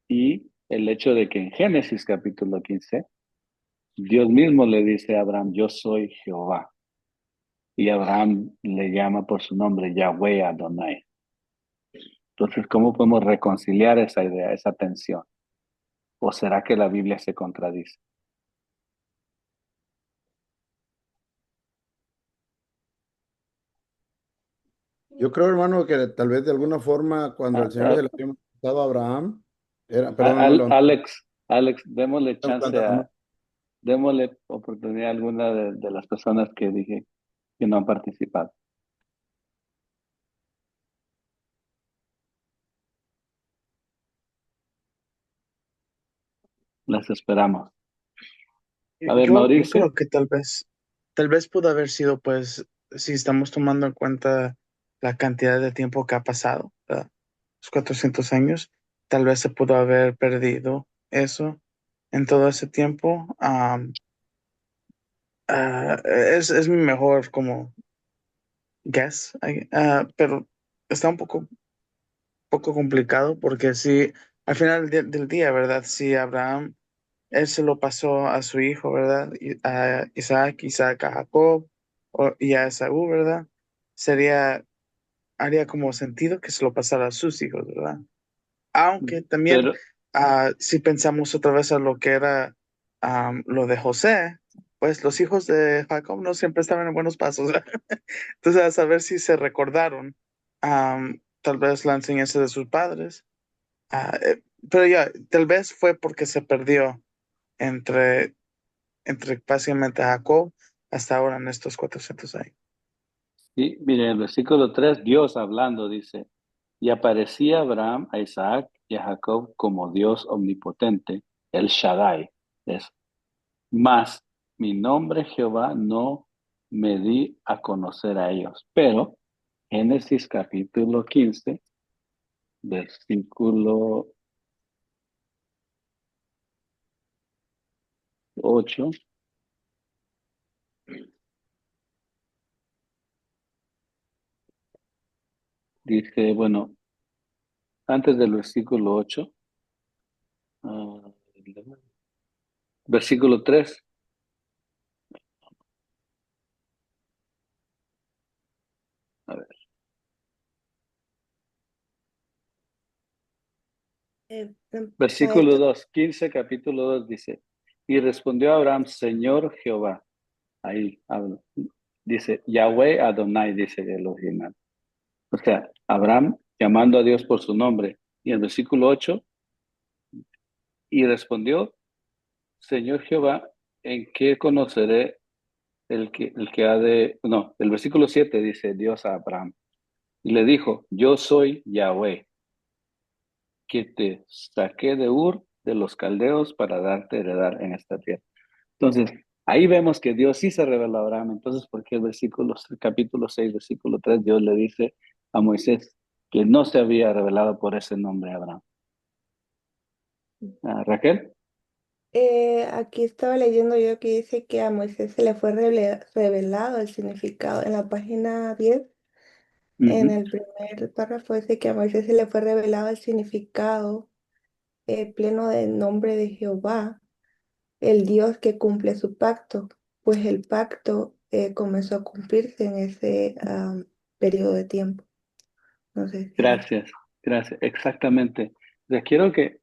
y el hecho de que en Génesis capítulo 15, Dios mismo le dice a Abraham, yo soy Jehová. Y Abraham le llama por su nombre, Yahweh Adonai. Entonces, ¿cómo podemos reconciliar esa idea, esa tensión? ¿O será que la Biblia se contradice? Yo creo, hermano, que tal vez de alguna forma cuando el Señor se le había manifestado a Abraham, perdón, no, Alex, démosle estamos chance plantando, ¿no? démosle oportunidad a alguna de las personas que dije que no han participado. Las esperamos. A ver, Yo Mauricio. creo que tal vez pudo haber sido, pues, si estamos tomando en cuenta la cantidad de tiempo que ha pasado, ¿verdad? Los 400 años, tal vez se pudo haber perdido eso en todo ese tiempo. Es mi mejor como guess, pero está un poco complicado porque si al final del día, ¿verdad? Si Abraham él se lo pasó a su hijo, ¿verdad? A Isaac, Isaac a Jacob y a Esaú, ¿verdad? Haría como sentido que se lo pasara a sus hijos, ¿verdad? Aunque también, Pero, si pensamos otra vez a lo que era lo de José, pues los hijos de Jacob no siempre estaban en buenos pasos, ¿verdad? Entonces, a saber si se recordaron, tal vez la enseñanza de sus padres, pero ya, tal vez fue porque se perdió entre básicamente Jacob hasta ahora en estos 400 años. sí, mire, el versículo 3, Dios hablando dice, y aparecía Abraham a Isaac y a Jacob como Dios omnipotente, el Shaddai. Es más, mi nombre Jehová no me di a conocer a ellos. Pero Génesis capítulo 15, versículo 8, Dice, bueno, antes del versículo 8, versículo 3. A ver, versículo Maestro. 2, 15, capítulo 2 dice, y respondió Abraham, Señor Jehová. Ahí habla. Dice, Yahweh Adonai, dice el original. O sea, Abraham llamando a Dios por su nombre. Y el versículo 8, y respondió, Señor Jehová, ¿en qué conoceré el que ha de... No, el versículo 7 dice Dios a Abraham. Y le dijo, yo soy Yahweh, que te saqué de Ur de los caldeos para darte heredar en esta tierra. Entonces, ahí vemos que Dios sí se reveló a Abraham. Entonces, ¿por qué capítulo 6, versículo 3, Dios le dice a Moisés que no se había revelado por ese nombre a Abraham? Raquel. Aquí estaba leyendo yo que dice que a Moisés se le fue revelado el significado. En la página 10, en Ujú. el primer párrafo, dice que a Moisés se le fue revelado el significado pleno del nombre de Jehová, el Dios que cumple su pacto, pues el pacto comenzó a cumplirse en ese periodo de tiempo. No sé si... Gracias, gracias, exactamente. O sea, quiero que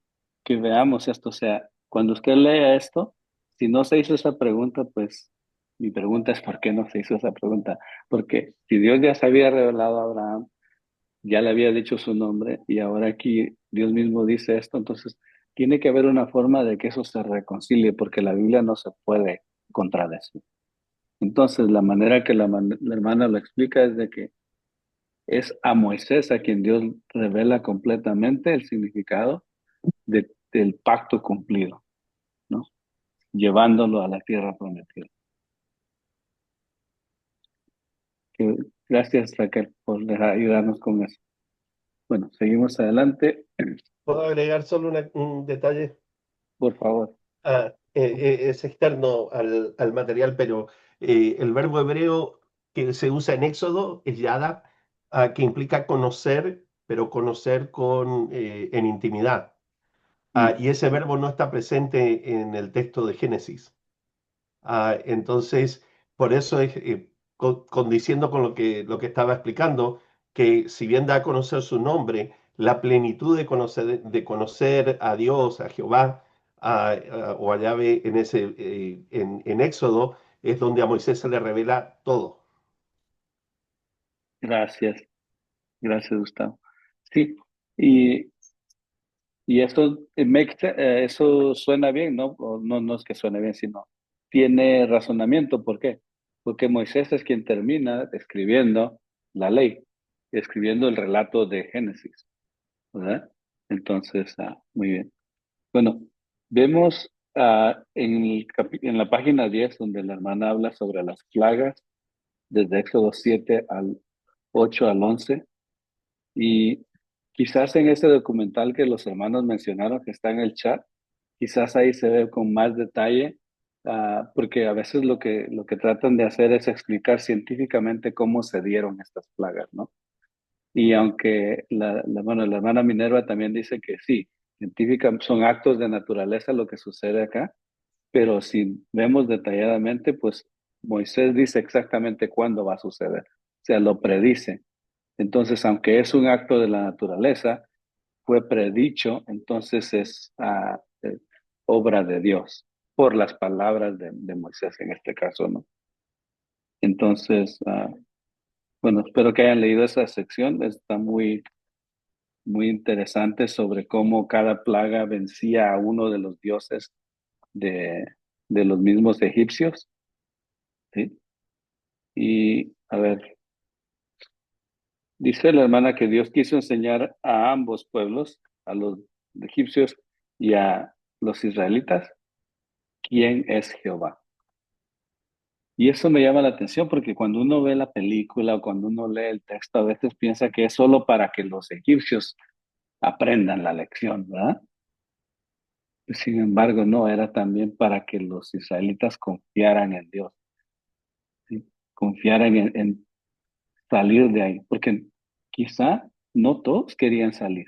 veamos esto. O sea, cuando usted lea esto, si no se hizo esa pregunta, pues mi pregunta es ¿por qué no se hizo esa pregunta? Porque si Dios ya se había revelado a Abraham, ya le había dicho su nombre y ahora aquí Dios mismo dice esto, entonces tiene que haber una forma de que eso se reconcilie, porque la Biblia no se puede contradecir. Entonces, la manera que la hermana lo explica es de que es a Moisés a quien Dios revela completamente el significado del pacto cumplido, ¿no? Llevándolo a la tierra prometida. Que- Gracias, Raquel, por ayudarnos con eso. Bueno, seguimos adelante. ¿Puedo agregar solo un detalle? Por favor. Es externo al material, pero el verbo hebreo que se usa en Éxodo es yada, que implica conocer, pero conocer en intimidad. Y ese verbo no está presente en el texto de Génesis. Entonces, por eso es, condiciendo con lo que estaba explicando, que si bien da a conocer su nombre, la plenitud de conocer a Dios, a Jehová, o a Yahvé en Éxodo, es donde a Moisés se le revela todo. Gracias, gracias, Gustavo. Sí, y, y eso, eso suena bien, ¿no? O no, no es que suene bien, sino tiene razonamiento. ¿Por qué? Porque Moisés es quien termina escribiendo la ley, escribiendo el relato de Génesis, ¿verdad? Entonces, muy bien. Bueno, vemos en la página 10 donde la hermana habla sobre las plagas, desde Éxodo 7 al 8 al 11. Y quizás en ese documental que los hermanos mencionaron, que está en el chat, quizás ahí se ve con más detalle, porque a veces lo que tratan de hacer es explicar científicamente cómo se dieron estas plagas, ¿no? Y aunque bueno, la hermana Minerva también dice que sí, científica, son actos de naturaleza lo que sucede acá, pero si vemos detalladamente, pues Moisés dice exactamente cuándo va a suceder, o sea, lo predice. Entonces, aunque es un acto de la naturaleza, fue predicho, entonces es obra de Dios, por las palabras de Moisés en este caso, ¿no? Entonces, bueno, espero que hayan leído esa sección, está muy, muy interesante sobre cómo cada plaga vencía a uno de los dioses de, de los mismos egipcios, ¿sí? Y, a ver, dice la hermana que Dios quiso enseñar a ambos pueblos, a los egipcios y a los israelitas, quién es Jehová. Y eso me llama la atención porque cuando uno ve la película o cuando uno lee el texto, a veces piensa que es solo para que los egipcios aprendan la lección, ¿verdad? Sin embargo, no, era también para que los israelitas confiaran en Dios, ¿sí? Confiaran en salir de ahí, porque quizá no todos querían salir,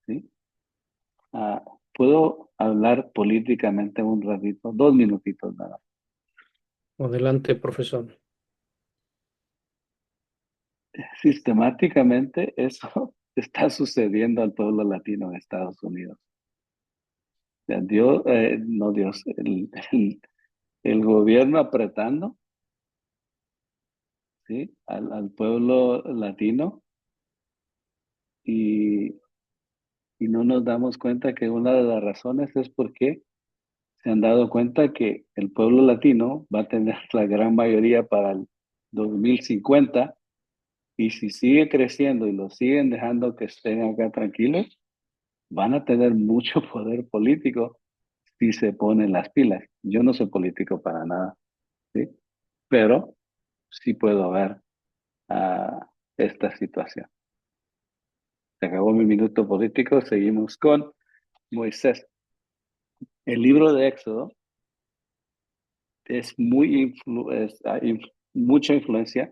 ¿sí? ¿Puedo hablar políticamente un ratito? 2 minutitos nada. Adelante, profesor. Sistemáticamente eso está sucediendo al pueblo latino en Estados Unidos. O sea, Dios, no Dios, el gobierno apretando, ¿sí? Al pueblo latino y, y no nos damos cuenta que una de las razones es porque se han dado cuenta que el pueblo latino va a tener la gran mayoría para el 2050 y si sigue creciendo y lo siguen dejando que estén acá tranquilos, van a tener mucho poder político si se ponen las pilas. Yo no soy político para nada, ¿sí? Pero sí puedo ver esta situación. Se acabó mi minuto político, seguimos con Moisés. El libro de Éxodo es mucha influencia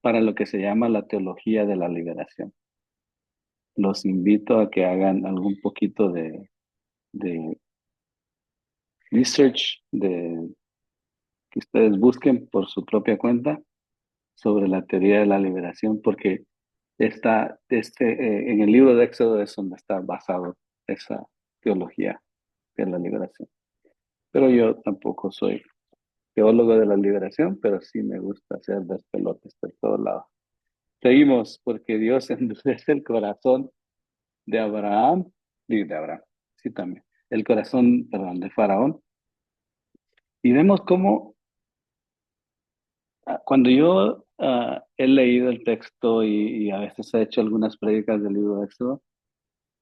para lo que se llama la teología de la liberación. Los invito a que hagan algún poquito de research, que ustedes busquen por su propia cuenta sobre la teoría de la liberación, porque en el libro de Éxodo es donde está basado esa teología de la liberación. Pero yo tampoco soy teólogo de la liberación, pero sí me gusta hacer despelotes por todos lados. Seguimos, porque Dios endurece el corazón de Abraham, y de Abraham, sí también, el corazón, perdón, de Faraón. Y vemos cómo cuando yo he leído el texto y a veces he hecho algunas prédicas del libro de Éxodo,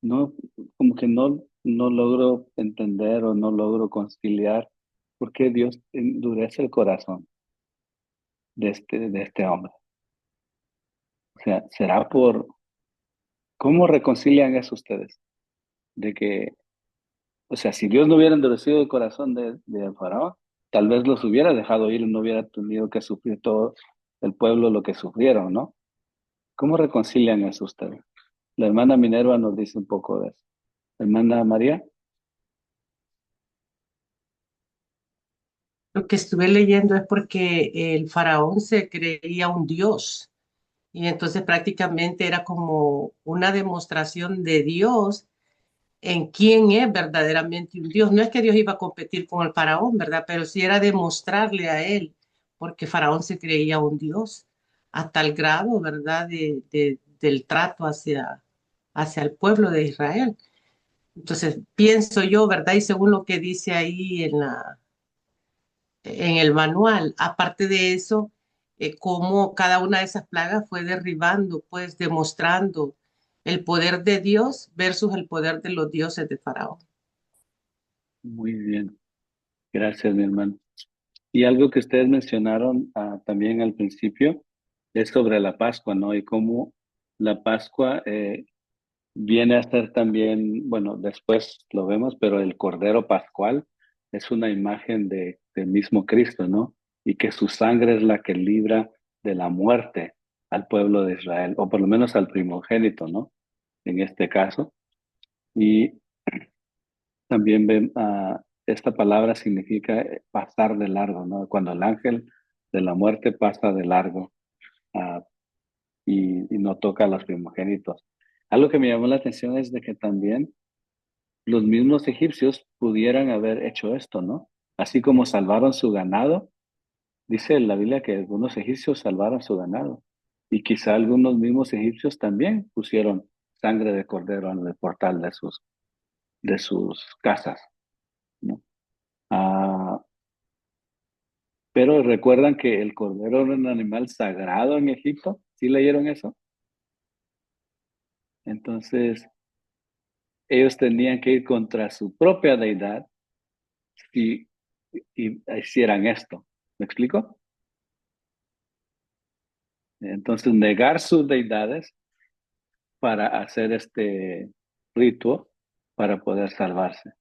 no, como que no logro entender o no logro conciliar por qué Dios endurece el corazón de este hombre. O sea, ¿será cómo reconcilian eso ustedes? De que, o sea, si Dios no hubiera endurecido el corazón de Faraón, tal vez los hubiera dejado ir y no hubiera tenido que sufrir todo el pueblo lo que sufrieron, ¿no? ¿Cómo reconcilian eso ustedes? La hermana Minerva nos dice un poco de eso. Hermana María. Lo que estuve leyendo es porque el faraón se creía un dios y entonces prácticamente era como una demostración de Dios en quién es verdaderamente un dios. No es que Dios iba a competir con el faraón, ¿verdad? Pero sí era demostrarle a él, porque faraón se creía un dios, hasta el grado, ¿verdad? Del trato hacia el pueblo de Israel. Entonces, pienso yo, ¿verdad? Y según lo que dice ahí en el manual. Aparte de eso, cómo cada una de esas plagas fue derribando, pues demostrando el poder de Dios versus el poder de los dioses de Faraón. Muy bien. Gracias, mi hermano. Y algo que ustedes mencionaron también al principio es sobre la Pascua, ¿no? Y cómo la Pascua viene a ser también, bueno, después lo vemos, pero el Cordero Pascual es una imagen del mismo Cristo, ¿no? Y que su sangre es la que libra de la muerte al pueblo de Israel, o por lo menos al primogénito, ¿no? En este caso. Y también ven, esta palabra significa pasar de largo, ¿no? Cuando el ángel de la muerte pasa de largo ah, y no toca a los primogénitos. Algo que me llamó la atención es de que también los mismos egipcios pudieran haber hecho esto, ¿no? Así como salvaron su ganado, dice la Biblia que algunos egipcios salvaron su ganado y quizá algunos mismos egipcios también pusieron sangre de cordero en el portal de sus casas, ¿no? Ah, pero recuerdan que el cordero era un animal sagrado en Egipto. ¿Sí leyeron eso? Entonces, ellos tenían que ir contra su propia deidad y hicieran esto. ¿Me explico? Entonces, negar sus deidades para hacer este rito para poder salvarse.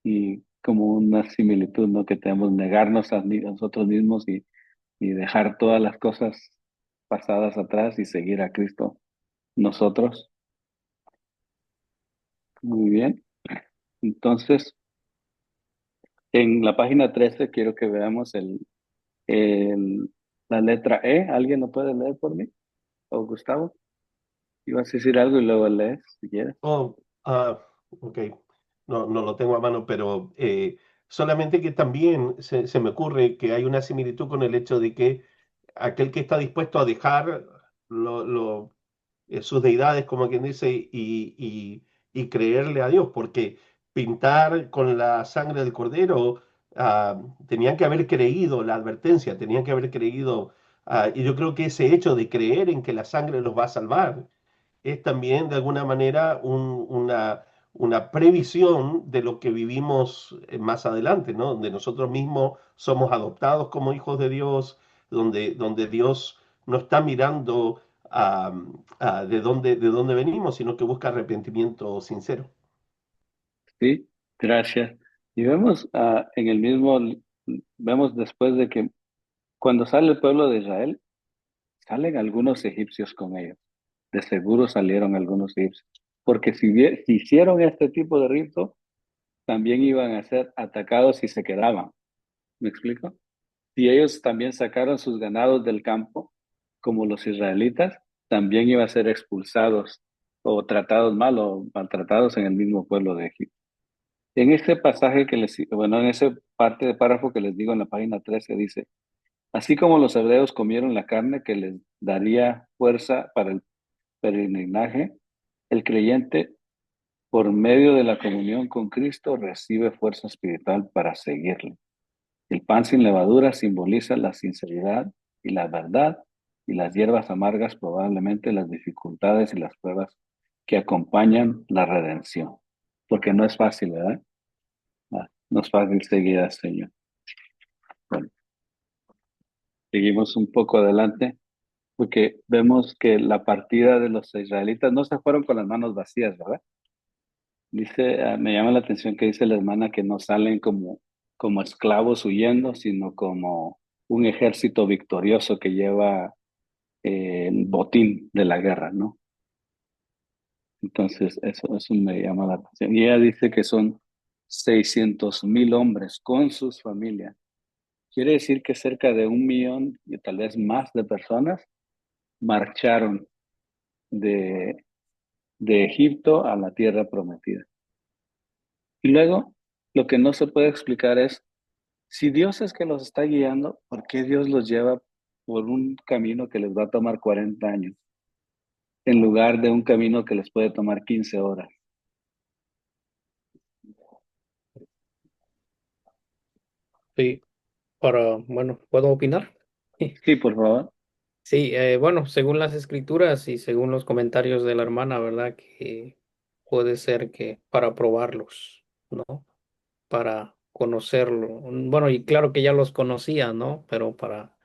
Y como una similitud, ¿no? Que tenemos negarnos a nosotros mismos y dejar todas las cosas pasadas atrás y seguir a Cristo nosotros. Muy bien. Entonces, en la página 13 quiero que veamos la letra E. ¿Alguien lo puede leer por mí? ¿O Gustavo? Ibas a decir algo y luego lees, si quieres. Oh, ok. No lo tengo a mano, pero solamente que también se me ocurre que hay una similitud con el hecho de que aquel que está dispuesto a dejar sus deidades, como quien dice, y creerle a Dios, porque pintar con la sangre del cordero, tenían que haber creído la advertencia, tenían que haber creído, y yo creo que ese hecho de creer en que la sangre los va a salvar es también de alguna manera una previsión de lo que vivimos más adelante, ¿no? Donde nosotros mismos somos adoptados como hijos de Dios, donde Dios no está mirando de dónde venimos, sino que busca arrepentimiento sincero. Sí, gracias. Y vemos en el mismo, vemos después de que cuando sale el pueblo de Israel, salen algunos egipcios con ellos. De seguro salieron algunos egipcios. Porque si hicieron este tipo de rito, también iban a ser atacados si se quedaban. ¿Me explico? Si ellos también sacaron sus ganados del campo, como los israelitas, también iban a ser expulsados o tratados mal o maltratados en el mismo pueblo de Egipto. En este pasaje en ese parte de párrafo que les digo en la página 13 dice, así como los hebreos comieron la carne que les daría fuerza para el peregrinaje, el creyente, por medio de la comunión con Cristo, recibe fuerza espiritual para seguirle. El pan sin levadura simboliza la sinceridad y la verdad, y las hierbas amargas probablemente las dificultades y las pruebas que acompañan la redención. Porque no es fácil, ¿verdad? No es fácil seguir al Señor. Bueno, seguimos un poco adelante, porque vemos que la partida de los israelitas no se fueron con las manos vacías, ¿verdad? Dice, me llama la atención que dice la hermana que no salen como esclavos huyendo, sino como un ejército victorioso que lleva el botín de la guerra, ¿no? Entonces, eso me llama la atención. Y ella dice que son 600,000 hombres con sus familias. Quiere decir que cerca de 1,000,000 y tal vez más de personas marcharon de, de Egipto a la tierra prometida. Y luego, lo que no se puede explicar es, si Dios es que los está guiando, ¿por qué Dios los lleva por un camino que les va a tomar 40 años, en lugar de un camino que les puede tomar 15 horas? Sí, bueno, ¿puedo opinar? Sí, por favor. Sí, bueno, según las escrituras y según los comentarios de la hermana, ¿verdad? Que puede ser que para probarlos, ¿no? Para conocerlo. Bueno, y claro que ya los conocía, ¿no? Pero para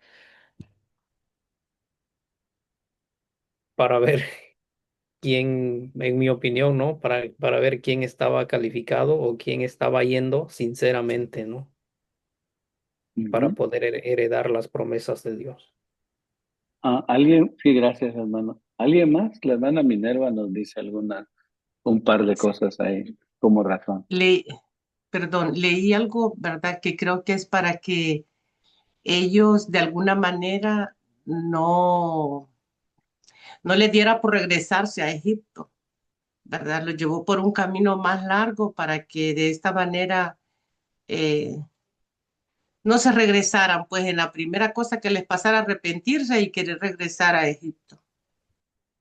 ver quién, en mi opinión, ¿no? Para ver quién estaba calificado o quién estaba yendo sinceramente, ¿no? Para Ujú. poder heredar las promesas de Dios. ¿Alguien? Sí, gracias, hermano. ¿Alguien más? La hermana Minerva nos dice un par de cosas ahí como razón. Perdón, leí algo, ¿verdad? Que creo que es para que ellos de alguna manera no les diera por regresarse a Egipto, ¿verdad? Los llevó por un camino más largo para que de esta manera eh, no se regresaran, pues en la primera cosa que les pasara arrepentirse y querer regresar a Egipto.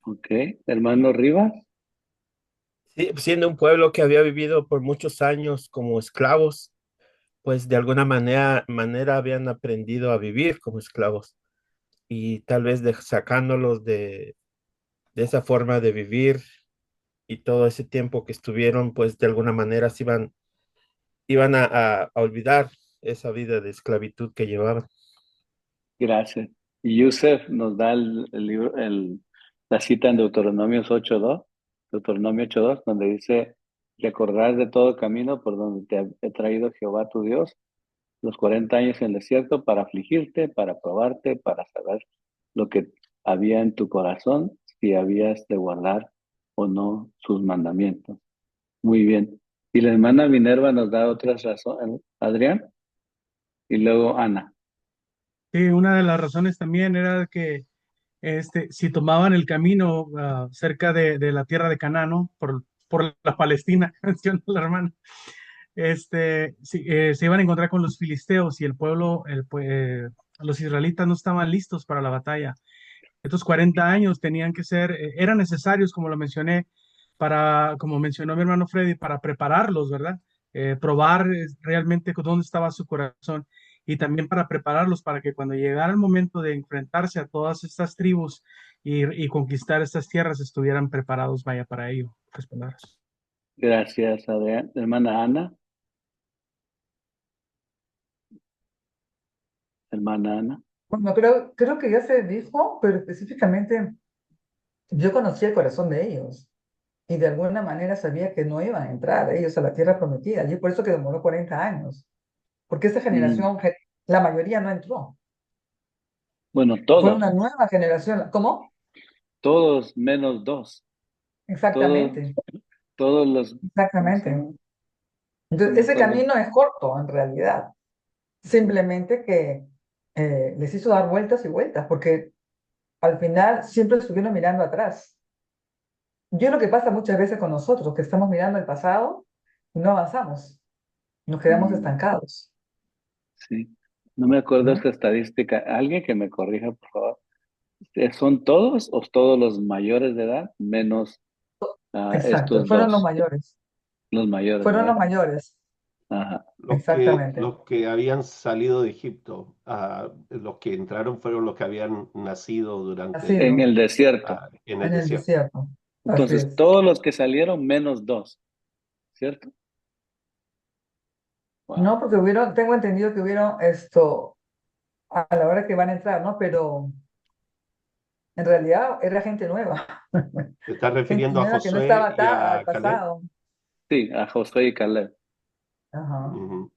Ok, hermano Rivas. Sí, siendo un pueblo que había vivido por muchos años como esclavos, pues de alguna manera habían aprendido a vivir como esclavos y tal vez sacándolos de esa forma de vivir y todo ese tiempo que estuvieron, pues de alguna manera iban a olvidar esa vida de esclavitud que llevaban. Gracias. Y Yusef nos da el libro, la cita en Deuteronomio 8:2, donde dice, recordar de todo camino por donde te he traído Jehová tu Dios, los 40 años en el desierto para afligirte, para probarte, para saber lo que había en tu corazón si habías de guardar o no sus mandamientos. Muy bien. Y la hermana Minerva nos da otras razones, Adrián, y luego Ana. Sí, una de las razones también era que si tomaban el camino cerca de la tierra de Canaán, ¿no? Por la Palestina, menciona la hermana, se iban a encontrar con los filisteos y el pueblo, los israelitas no estaban listos para la batalla. Estos 40 años tenían que ser, eran necesarios, como lo mencioné, como mencionó mi hermano Freddy, para prepararlos, ¿verdad? Probar realmente dónde estaba su corazón y también para prepararlos para que cuando llegara el momento de enfrentarse a todas estas tribus y conquistar estas tierras estuvieran preparados, vaya, para ello. Pues, palabras. Gracias, Adrián. Hermana Ana. Hermana Ana. Bueno, creo que ya se dijo, pero específicamente yo conocí el corazón de ellos y de alguna manera sabía que no iban a entrar ellos a la tierra prometida. Y por eso que demoró 40 años, porque esa generación, la mayoría no entró. Bueno, Fue todos, una nueva generación. ¿Cómo? todos menos dos. Exactamente, Todos los, exactamente. Entonces, no ese acuerdo. camino es corto en realidad. Simplemente que les hizo dar vueltas y vueltas, porque al final siempre estuvieron mirando atrás. Yo lo que pasa muchas veces con nosotros, que estamos mirando el pasado y no avanzamos, nos quedamos Mm, estancados. sí, no me acuerdo ¿No? esta estadística. Alguien que me corrija, por favor. ¿Son todos o todos los mayores de edad menos Exacto, estos fueron los dos? mayores, Los mayores, fueron los ¿verdad? mayores, Ajá. exactamente. Los que habían salido de Egipto, los que entraron fueron los que habían nacido durante En Nacido el desierto. en el en el desierto. desierto. Así Entonces, es. todos los que salieron menos dos, ¿cierto? No, Wow. porque tengo entendido que hubieron esto a la hora que van a entrar, ¿no? Pero en realidad era gente nueva, ¿Te estás gente refiriendo a nueva que no Josué estaba y atada al a Caleb? pasado. Sí, a Josué y Caleb. Ajá. Ujú.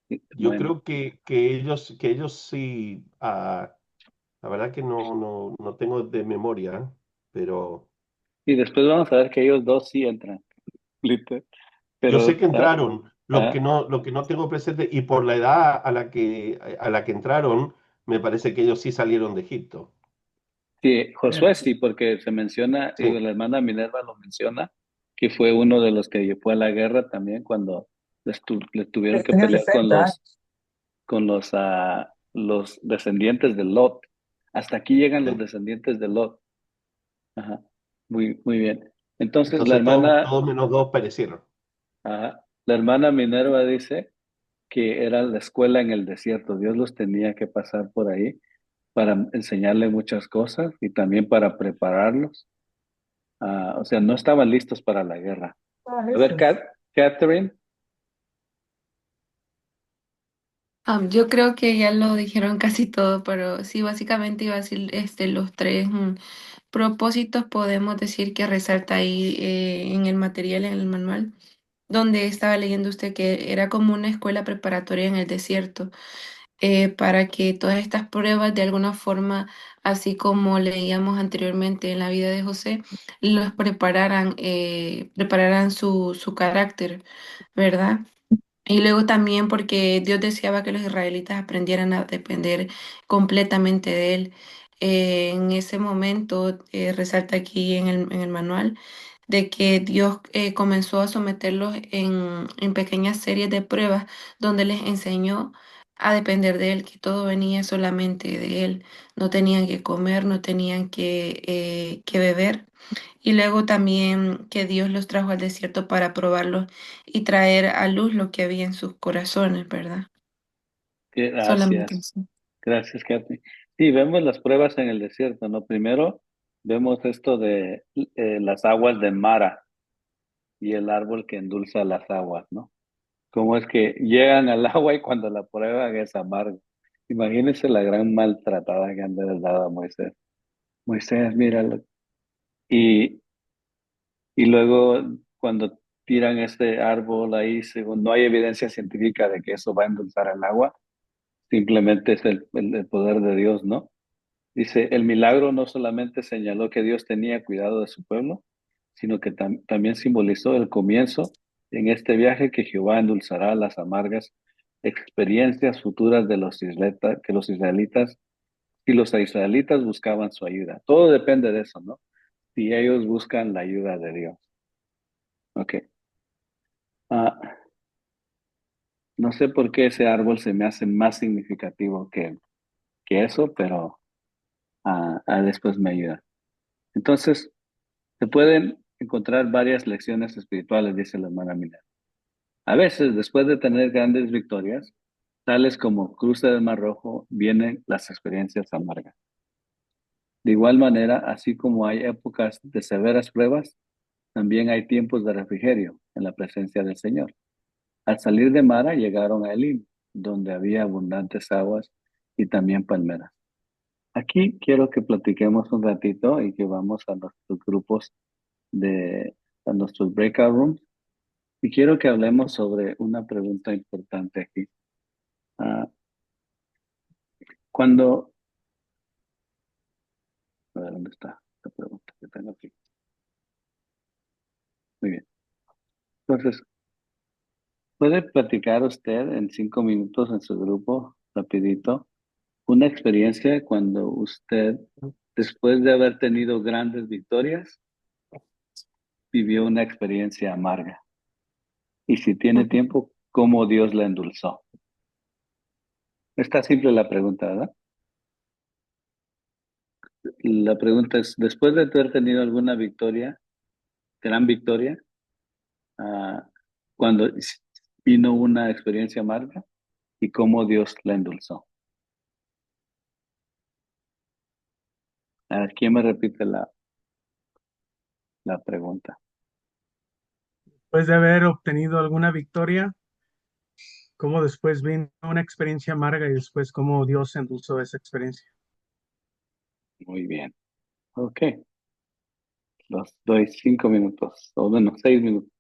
Yo Bueno, creo que ellos sí, la verdad que no tengo de memoria, pero y después vamos a ver que ellos dos sí entran, literal. yo Pero sé que entraron. Lo que no tengo presente, y por la edad a la que entraron, me parece que ellos sí salieron de Egipto. sí, Josué sí, porque se menciona, y Sí, la hermana Minerva lo menciona, que fue uno de los que fue a la guerra también cuando les tuvieron que Tenía pelear 60 años. con los descendientes de Lot. Hasta aquí llegan los sí. descendientes de Lot. Ajá. Muy bien. Entonces Entonces todos menos dos perecieron. la hermana Minerva dice que era la escuela en el desierto. Dios los tenía que pasar por ahí para enseñarle muchas cosas y también para prepararlos. O sea, no estaban listos para la guerra. Estaban A ver, listos. Catherine. Yo creo que ya lo dijeron casi todo, pero sí, básicamente iba a decir los tres propósitos, podemos decir que resalta ahí en el material, en el manual, donde estaba leyendo usted que era como una escuela preparatoria en el desierto, para que todas estas pruebas de alguna forma, así como leíamos anteriormente en la vida de José, los prepararan su carácter, ¿verdad? Y luego también porque Dios deseaba que los israelitas aprendieran a depender completamente de Él. En ese momento, resalta aquí en el manual, de que Dios comenzó a someterlos en pequeñas series de pruebas donde les enseñó a depender de Él, que todo venía solamente de Él. No tenían que comer, no tenían que beber. Y luego también que Dios los trajo al desierto para probarlos y traer a luz lo que había en sus corazones, ¿verdad? Solamente Gracias. eso. Gracias, Catherine. Sí, vemos las pruebas en el desierto, ¿no? Primero vemos esto de las aguas de Mara y el árbol que endulza las aguas, ¿no? Cómo es que llegan al agua y cuando la prueban es amargo. Imagínense la gran maltratada que han de haber dado a Moisés. Moisés, míralo. Y, y luego cuando tiran este árbol ahí, según no hay evidencia científica de que eso va a endulzar el agua, simplemente es el poder de Dios, ¿no? Dice, el milagro no solamente señaló que Dios tenía cuidado de su pueblo, sino que también simbolizó el comienzo en este viaje que Jehová endulzará las amargas experiencias futuras de los israelitas, que los israelitas y los israelitas buscaban su ayuda. Todo depende de eso, ¿no? Si ellos buscan la ayuda de Dios. Ok. Ah, no sé por qué ese árbol se me hace más significativo que eso, pero después me ayuda. Entonces, se pueden encontrar varias lecciones espirituales, dice la hermana Miller. A veces, después de tener grandes victorias, tales como cruce del Mar Rojo, vienen las experiencias amargas. De igual manera, así como hay épocas de severas pruebas, también hay tiempos de refrigerio en la presencia del Señor. Al salir de Mara llegaron a Elim, donde había abundantes aguas y también palmeras. Aquí quiero que platiquemos un ratito y que vamos a nuestros grupos a nuestros breakout rooms. Y quiero que hablemos sobre una pregunta importante aquí. Ah, cuando, a ver, ¿dónde está la pregunta que tengo aquí? Muy bien. Entonces, ¿puede platicar usted en 5 minutos en su grupo, rapidito, una experiencia cuando usted, después de haber tenido grandes victorias, vivió una experiencia amarga? Y si tiene tiempo, ¿cómo Dios la endulzó? Está simple la pregunta, ¿verdad? La pregunta es, después de haber tenido alguna victoria, gran victoria, ah, cuando vino una experiencia amarga y cómo Dios la endulzó. A ver, ¿quién me repite la pregunta? Después de haber obtenido alguna victoria, cómo después vino una experiencia amarga y después cómo Dios endulzó esa experiencia. Muy bien. Ok. Los doy 5 minutos, o bueno, 6 minutos.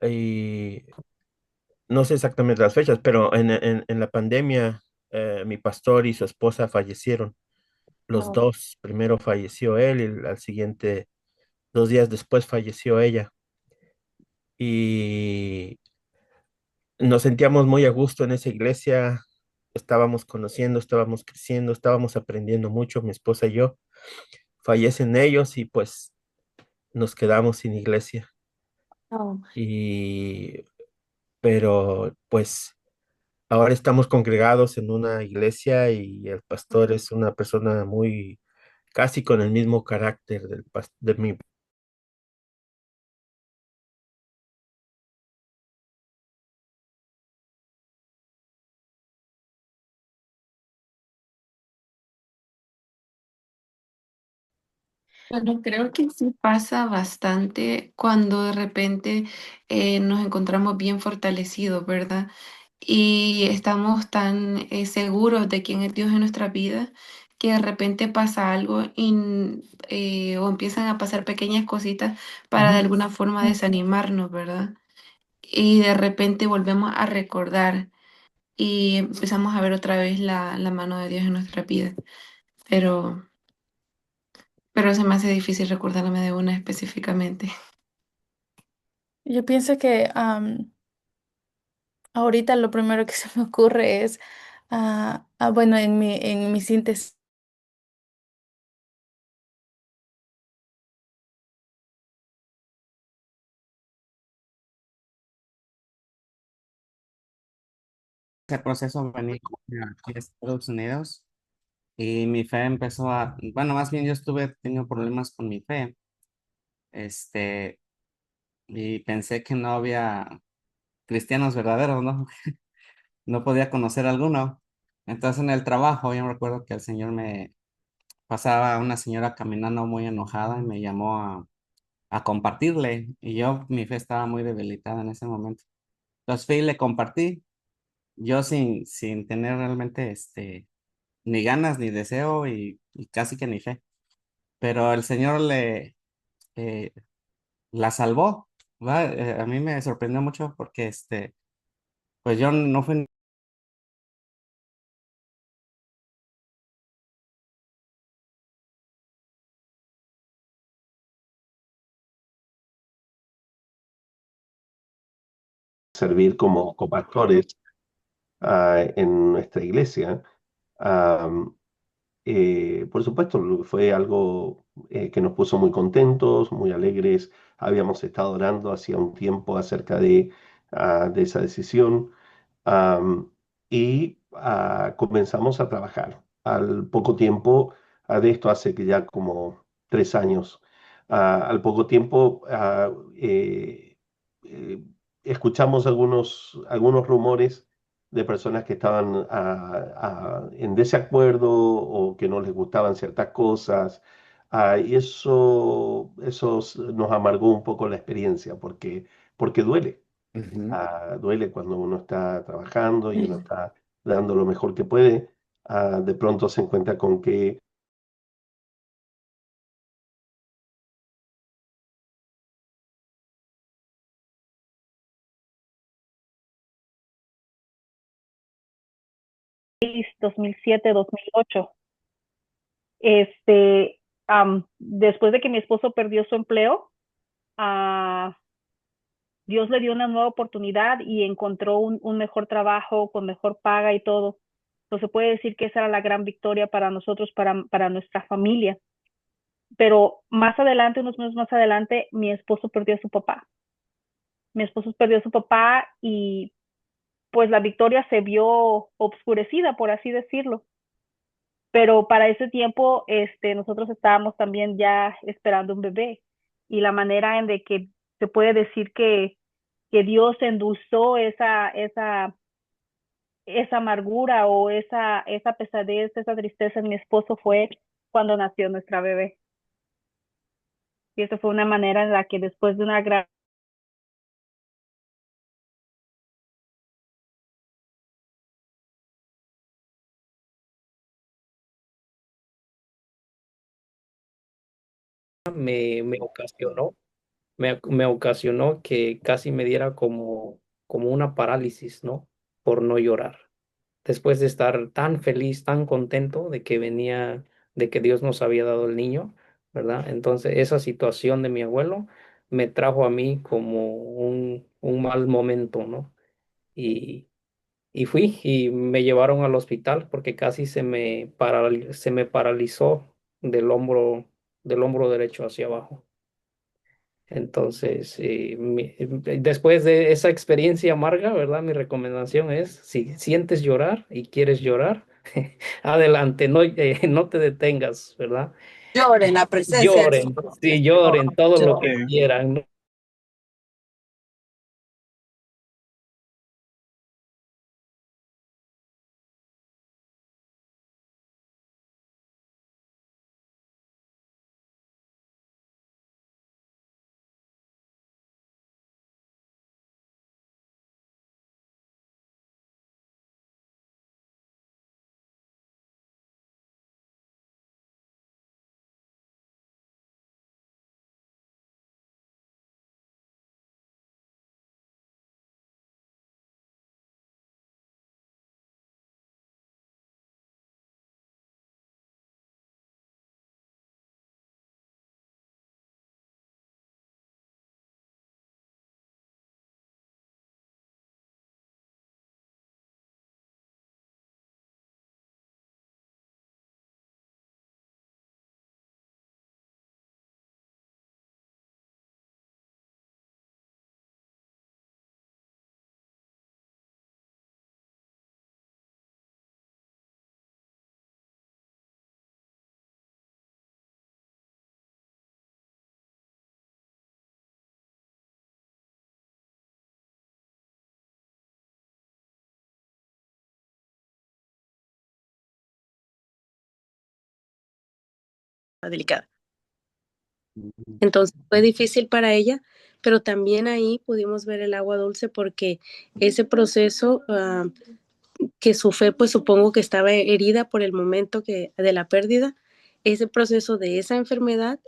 Y no sé exactamente las fechas, pero en la pandemia, mi pastor y su esposa fallecieron. Los Oh. dos, primero falleció él y al siguiente, 2 días después falleció ella. Y nos sentíamos muy a gusto en esa iglesia, estábamos conociendo, estábamos creciendo, estábamos aprendiendo mucho, mi esposa y yo. Fallecen ellos y pues nos quedamos sin iglesia. Oh. Y, pero pues ahora estamos congregados en una iglesia y el pastor es una persona muy, casi con el mismo carácter de mi. Bueno, creo que sí pasa bastante cuando de repente nos encontramos bien fortalecidos, ¿verdad? Y estamos tan seguros de quién es Dios en nuestra vida que de repente pasa algo o empiezan a pasar pequeñas cositas para de alguna forma desanimarnos, ¿verdad? Y de repente volvemos a recordar y empezamos a ver otra vez la mano de Dios en nuestra vida. Pero, pero se me hace difícil recordarme de una específicamente. Yo pienso que Ahorita lo primero que se me ocurre es, bueno, en mi síntesis. Ese proceso venía aquí a Estados Unidos y mi fe empezó bueno, más bien yo estuve teniendo problemas con mi fe, este, y pensé que no había cristianos verdaderos, ¿no? No podía conocer alguno. Entonces en el trabajo yo me recuerdo que el Señor me pasaba una señora caminando muy enojada y me llamó a compartirle y mi fe estaba muy debilitada en ese momento. Entonces fui y le compartí, yo sin tener realmente ni ganas ni deseo y casi que ni fe. Pero el Señor eh, la salvó, ¿va? A mí me sorprendió mucho porque pues yo no fui servir como copastores en nuestra iglesia. Am, por supuesto, fue algo que nos puso muy contentos, muy alegres. Habíamos estado orando hacía un tiempo acerca de esa decisión. Am, y comenzamos a trabajar. Al poco tiempo, de esto hace que ya como 3 años, al poco tiempo eh, escuchamos algunos rumores de personas que estaban en desacuerdo o que no les gustaban ciertas cosas. Y eso nos amargó un poco la experiencia porque duele. Ujú. Duele cuando uno está trabajando y uno está dando lo mejor que puede. De pronto se encuentra con que mil 2007, 2008. Después de que mi esposo perdió su empleo, ah, Dios le dio una nueva oportunidad y encontró un mejor trabajo con mejor paga y todo. Entonces se puede decir que esa era la gran victoria para nosotros, para nuestra familia. Pero más adelante, unos meses más adelante, mi esposo perdió a su papá. Mi esposo perdió a su papá y pues la victoria se vio obscurecida, por así decirlo. Pero para ese tiempo, nosotros estábamos también ya esperando un bebé. Y la manera en de que se puede decir que Dios endulzó esa amargura o esa pesadez, esa tristeza en mi esposo fue cuando nació nuestra bebé. Y esa fue una manera en la que después de una gran me ocasionó, me ocasionó que casi me diera como una parálisis, ¿no? Por no llorar. Después de estar tan feliz, tan contento de que venía, de que Dios nos había dado el niño, ¿verdad? Entonces esa situación de mi abuelo me trajo a mí como un mal momento, ¿no? Y, y fui y me llevaron al hospital porque casi se me paralizó del hombro derecho hacia abajo. Entonces, después de esa experiencia amarga, ¿verdad? Mi recomendación es, si sientes llorar y quieres llorar, adelante, no, no te detengas, ¿verdad? Llore en la presencia del Lloren, Señor. sí, lloren todo lo que Sí. quieran, ¿no? delicada. Entonces fue difícil para ella, pero también ahí pudimos ver el agua dulce porque ese proceso que su fe, pues supongo que estaba herida por el momento de la pérdida, ese proceso de esa enfermedad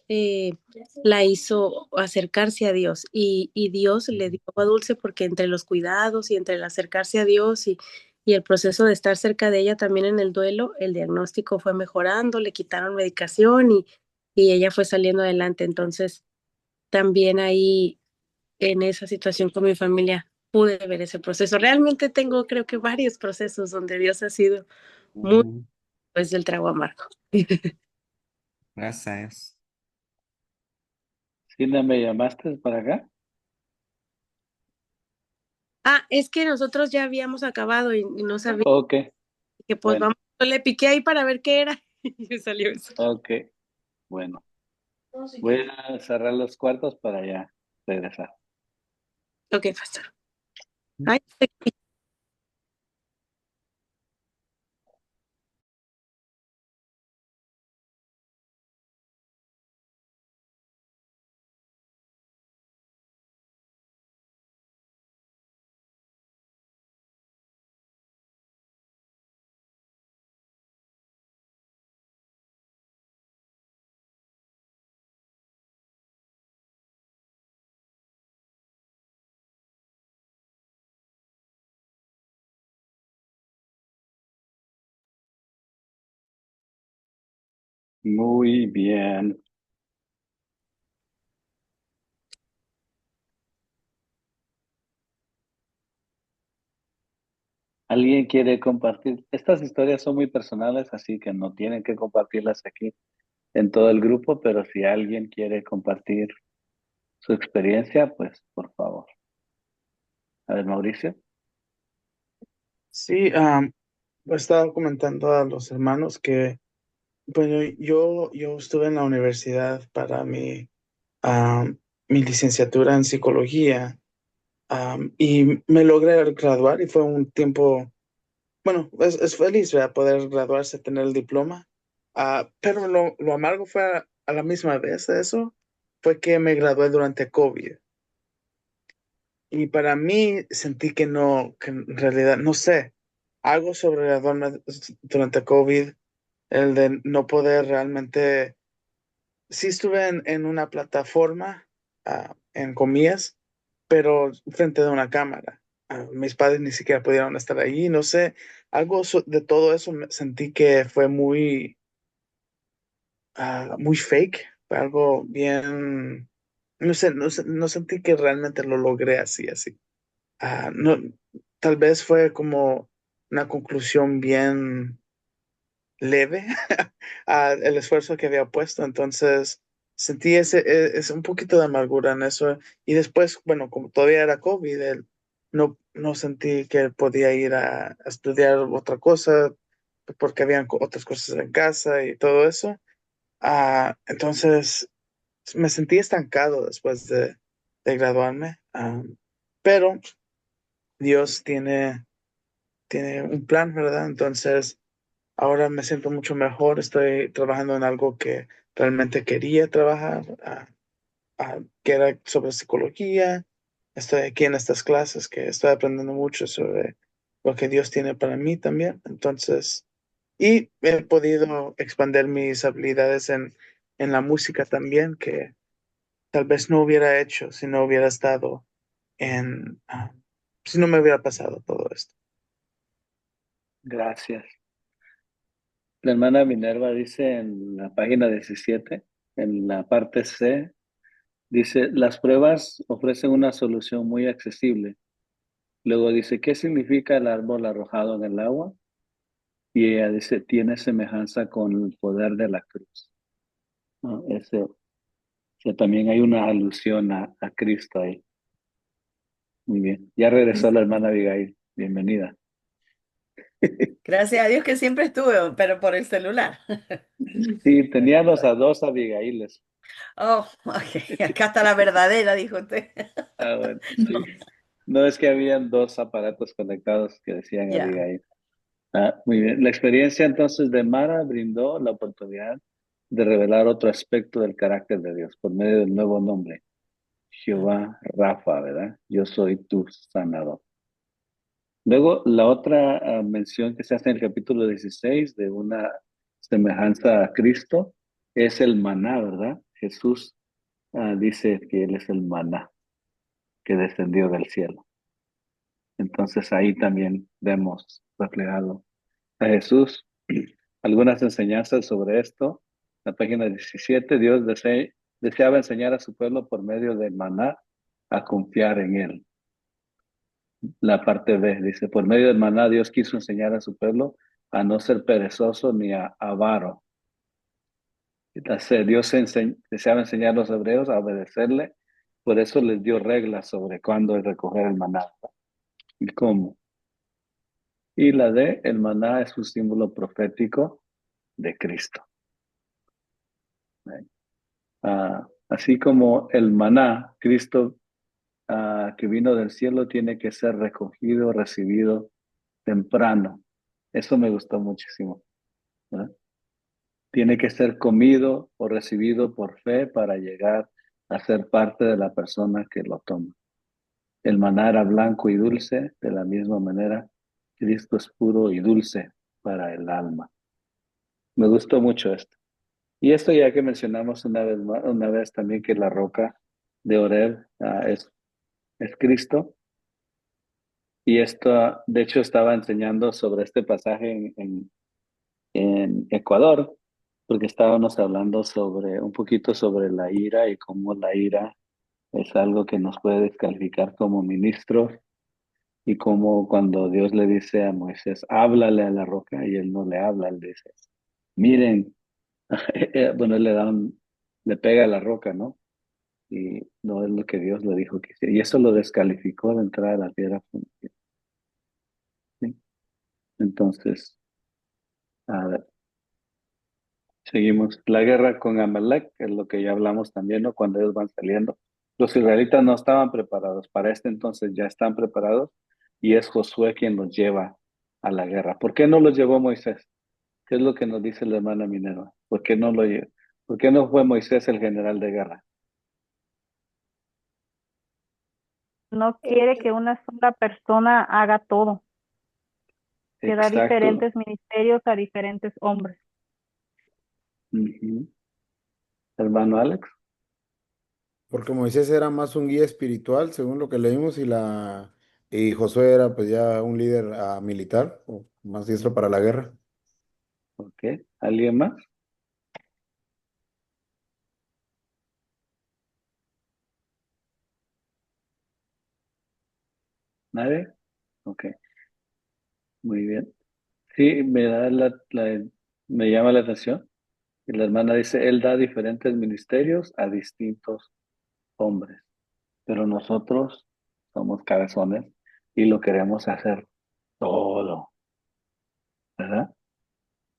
la hizo acercarse a Dios y Dios le dio agua dulce porque entre los cuidados y entre el acercarse a Dios y el proceso de estar cerca de ella también en el duelo, el diagnóstico fue mejorando, le quitaron medicación y ella fue saliendo adelante. Entonces, también ahí en esa situación con mi familia pude ver ese proceso. Realmente tengo, creo que varios procesos donde Dios ha sido muy después del trago amargo. Gracias. Silvia, ¿me llamaste para acá? Es que nosotros ya habíamos acabado y no sabía Ok, que pues bueno, vamos, le piqué ahí para ver qué era y me salió eso. ok, bueno. Voy a cerrar los cuartos para ya regresar. Ok, pastor. Ay, Muy bien. ¿Alguien quiere compartir? Estas historias son muy personales, así que no tienen que compartirlas aquí en todo el grupo, pero si alguien quiere compartir su experiencia, pues por favor. A ver, Mauricio. Sí, estaba comentando a los hermanos que, bueno, yo estuve en la universidad para mi licenciatura en psicología, y me logré graduar y fue un tiempo, bueno, es feliz, ¿verdad? Poder graduarse, tener el diploma. Pero lo amargo fue a la misma vez de eso, fue que me gradué durante COVID. Y para mí sentí que no, que en realidad, no sé, algo sobre graduarme durante COVID, el de no poder realmente, sí estuve en una plataforma, en comillas, pero frente de una cámara. Mis padres ni siquiera pudieron estar ahí, no sé, algo de todo eso sentí que fue muy fake, fue algo bien, no sé, no sentí que realmente lo logré así. No, tal vez fue como una conclusión bien leve el esfuerzo que había puesto, entonces sentí ese un poquito de amargura en eso y después, bueno, como todavía era COVID, no sentí que podía ir a estudiar otra cosa porque habían otras cosas en casa y todo eso. Entonces me sentí estancado después de graduarme, pero Dios tiene un plan, ¿verdad? Entonces, ahora me siento mucho mejor, estoy trabajando en algo que realmente quería trabajar, que era sobre psicología. Estoy aquí en estas clases que estoy aprendiendo mucho sobre lo que Dios tiene para mí también. Entonces, y he podido expandir mis habilidades en la música también, que tal vez no hubiera hecho si no hubiera estado si no me hubiera pasado todo esto. Gracias. La hermana Minerva dice en la página 17, en la parte C, dice, las pruebas ofrecen una solución muy accesible. Luego dice, ¿qué significa el árbol arrojado en el agua? Y ella dice, tiene semejanza con el poder de la cruz. ¿No? También hay una alusión a Cristo ahí. Muy bien. Ya regresó la hermana Abigail. Bienvenida. Gracias a Dios que siempre estuve, pero por el celular. Sí, teníamos a dos Abigailes. Oh, ok. Acá está la verdadera, dijo usted. Bueno, sí. No es que habían dos aparatos conectados que decían Ya. Abigail. Muy bien. La experiencia entonces de Mara brindó la oportunidad de revelar otro aspecto del carácter de Dios por medio del nuevo nombre, Jehová Rafa, ¿verdad? Yo soy tu sanador. Luego, la otra mención que se hace en el capítulo 16 de una semejanza a Cristo es el maná, ¿verdad? Jesús dice que Él es el maná que descendió del cielo. Entonces ahí también vemos reflejado a Jesús. Algunas enseñanzas sobre esto. La página 17, Dios deseaba enseñar a su pueblo por medio del maná a confiar en Él. La parte B dice, por medio del maná Dios quiso enseñar a su pueblo a no ser perezoso ni avaro. Dios deseaba enseñar a los hebreos a obedecerle, por eso les dio reglas sobre cuándo recoger el maná y cómo. Y la D, el maná es un símbolo profético de Cristo. Así como el maná, Cristo que vino del cielo tiene que ser recogido, recibido temprano. Eso me gustó muchísimo, ¿verdad? Tiene que ser comido o recibido por fe para llegar a ser parte de la persona que lo toma. El maná era blanco y dulce, de la misma manera, Cristo es puro y dulce para el alma. Me gustó mucho esto. Y esto ya que mencionamos una vez también que la roca de Oreb es Cristo. Y esto, de hecho, estaba enseñando sobre este pasaje en Ecuador, porque estábamos hablando un poquito sobre la ira y cómo la ira es algo que nos puede descalificar como ministros y cómo cuando Dios le dice a Moisés, háblale a la roca y él no le habla, él dice, miren, bueno, él le pega a la roca, ¿no? Y no es lo que Dios le dijo que hiciera. Y eso lo descalificó de entrar a la tierra prometida. ¿Sí? Entonces, a ver, seguimos. La guerra con Amalek, es lo que ya hablamos también, ¿no? Cuando ellos van saliendo. Los israelitas no estaban preparados. Para este entonces ya están preparados y es Josué quien los lleva a la guerra. ¿Por qué no los llevó Moisés? ¿Qué es lo que nos dice la hermana Minerva? ¿Por qué no lo llevó? ¿Por qué no fue Moisés el general de guerra? No quiere que una sola persona haga todo, que da Exacto. diferentes ministerios a diferentes hombres. Ujú. Hermano Alex. Porque Moisés era más un guía espiritual, según lo que leímos, y Josué era pues ya un líder militar, o más diestro para la guerra. Ok. ¿Alguien más? ¿Nadie? Ok. Muy bien. Sí, me llama la atención. Y la hermana dice, él da diferentes ministerios a distintos hombres, pero nosotros somos cabezones y lo queremos hacer todo, ¿verdad?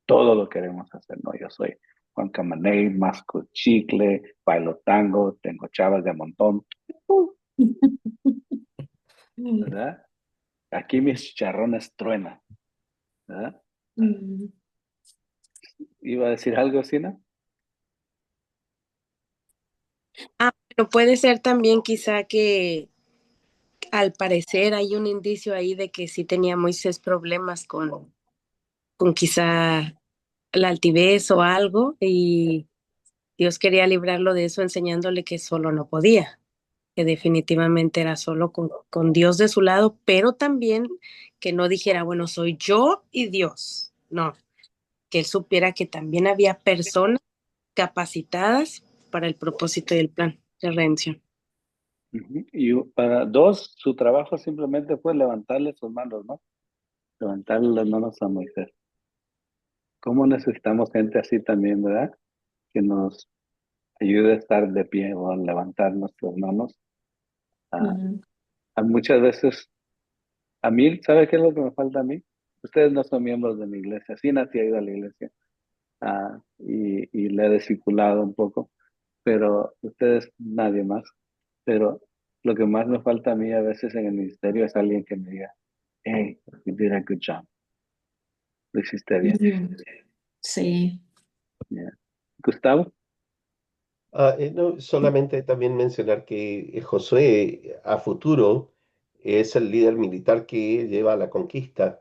Todo lo queremos hacer, ¿no? Yo soy Juan Camaney, masco chicle, bailo tango, tengo chavas de montón, ¿verdad? Aquí mis chicharrones truenan, ¿verdad? ¿Iba a decir algo, Sina? Pero puede ser también quizá que al parecer hay un indicio ahí de que sí tenía Moisés problemas con quizá la altivez o algo y Dios quería librarlo de eso enseñándole que solo no podía, que definitivamente era solo con Dios de su lado, pero también que no dijera, bueno, soy yo y Dios. No, que él supiera que también había personas capacitadas para el propósito y el plan de redención. Ujú. Y para dos, su trabajo simplemente fue levantarle sus manos, ¿no? Levantarle las manos a Moisés. ¿Cómo necesitamos gente así también, verdad? Que nos ayude a estar de pie o a levantar nuestras manos. Muchas veces, a mí, ¿sabe qué es lo que me falta a mí? Ustedes no son miembros de mi iglesia. Sí, nací a ir a la iglesia. Y le he discipulado un poco, pero ustedes, nadie más. Pero lo que más me falta a mí a veces en el ministerio es alguien que me diga, hey, you did a good job. Lo hiciste bien. Sí. Yeah. Gustavo. No, solamente también mencionar que Josué a futuro es el líder militar que lleva a la conquista.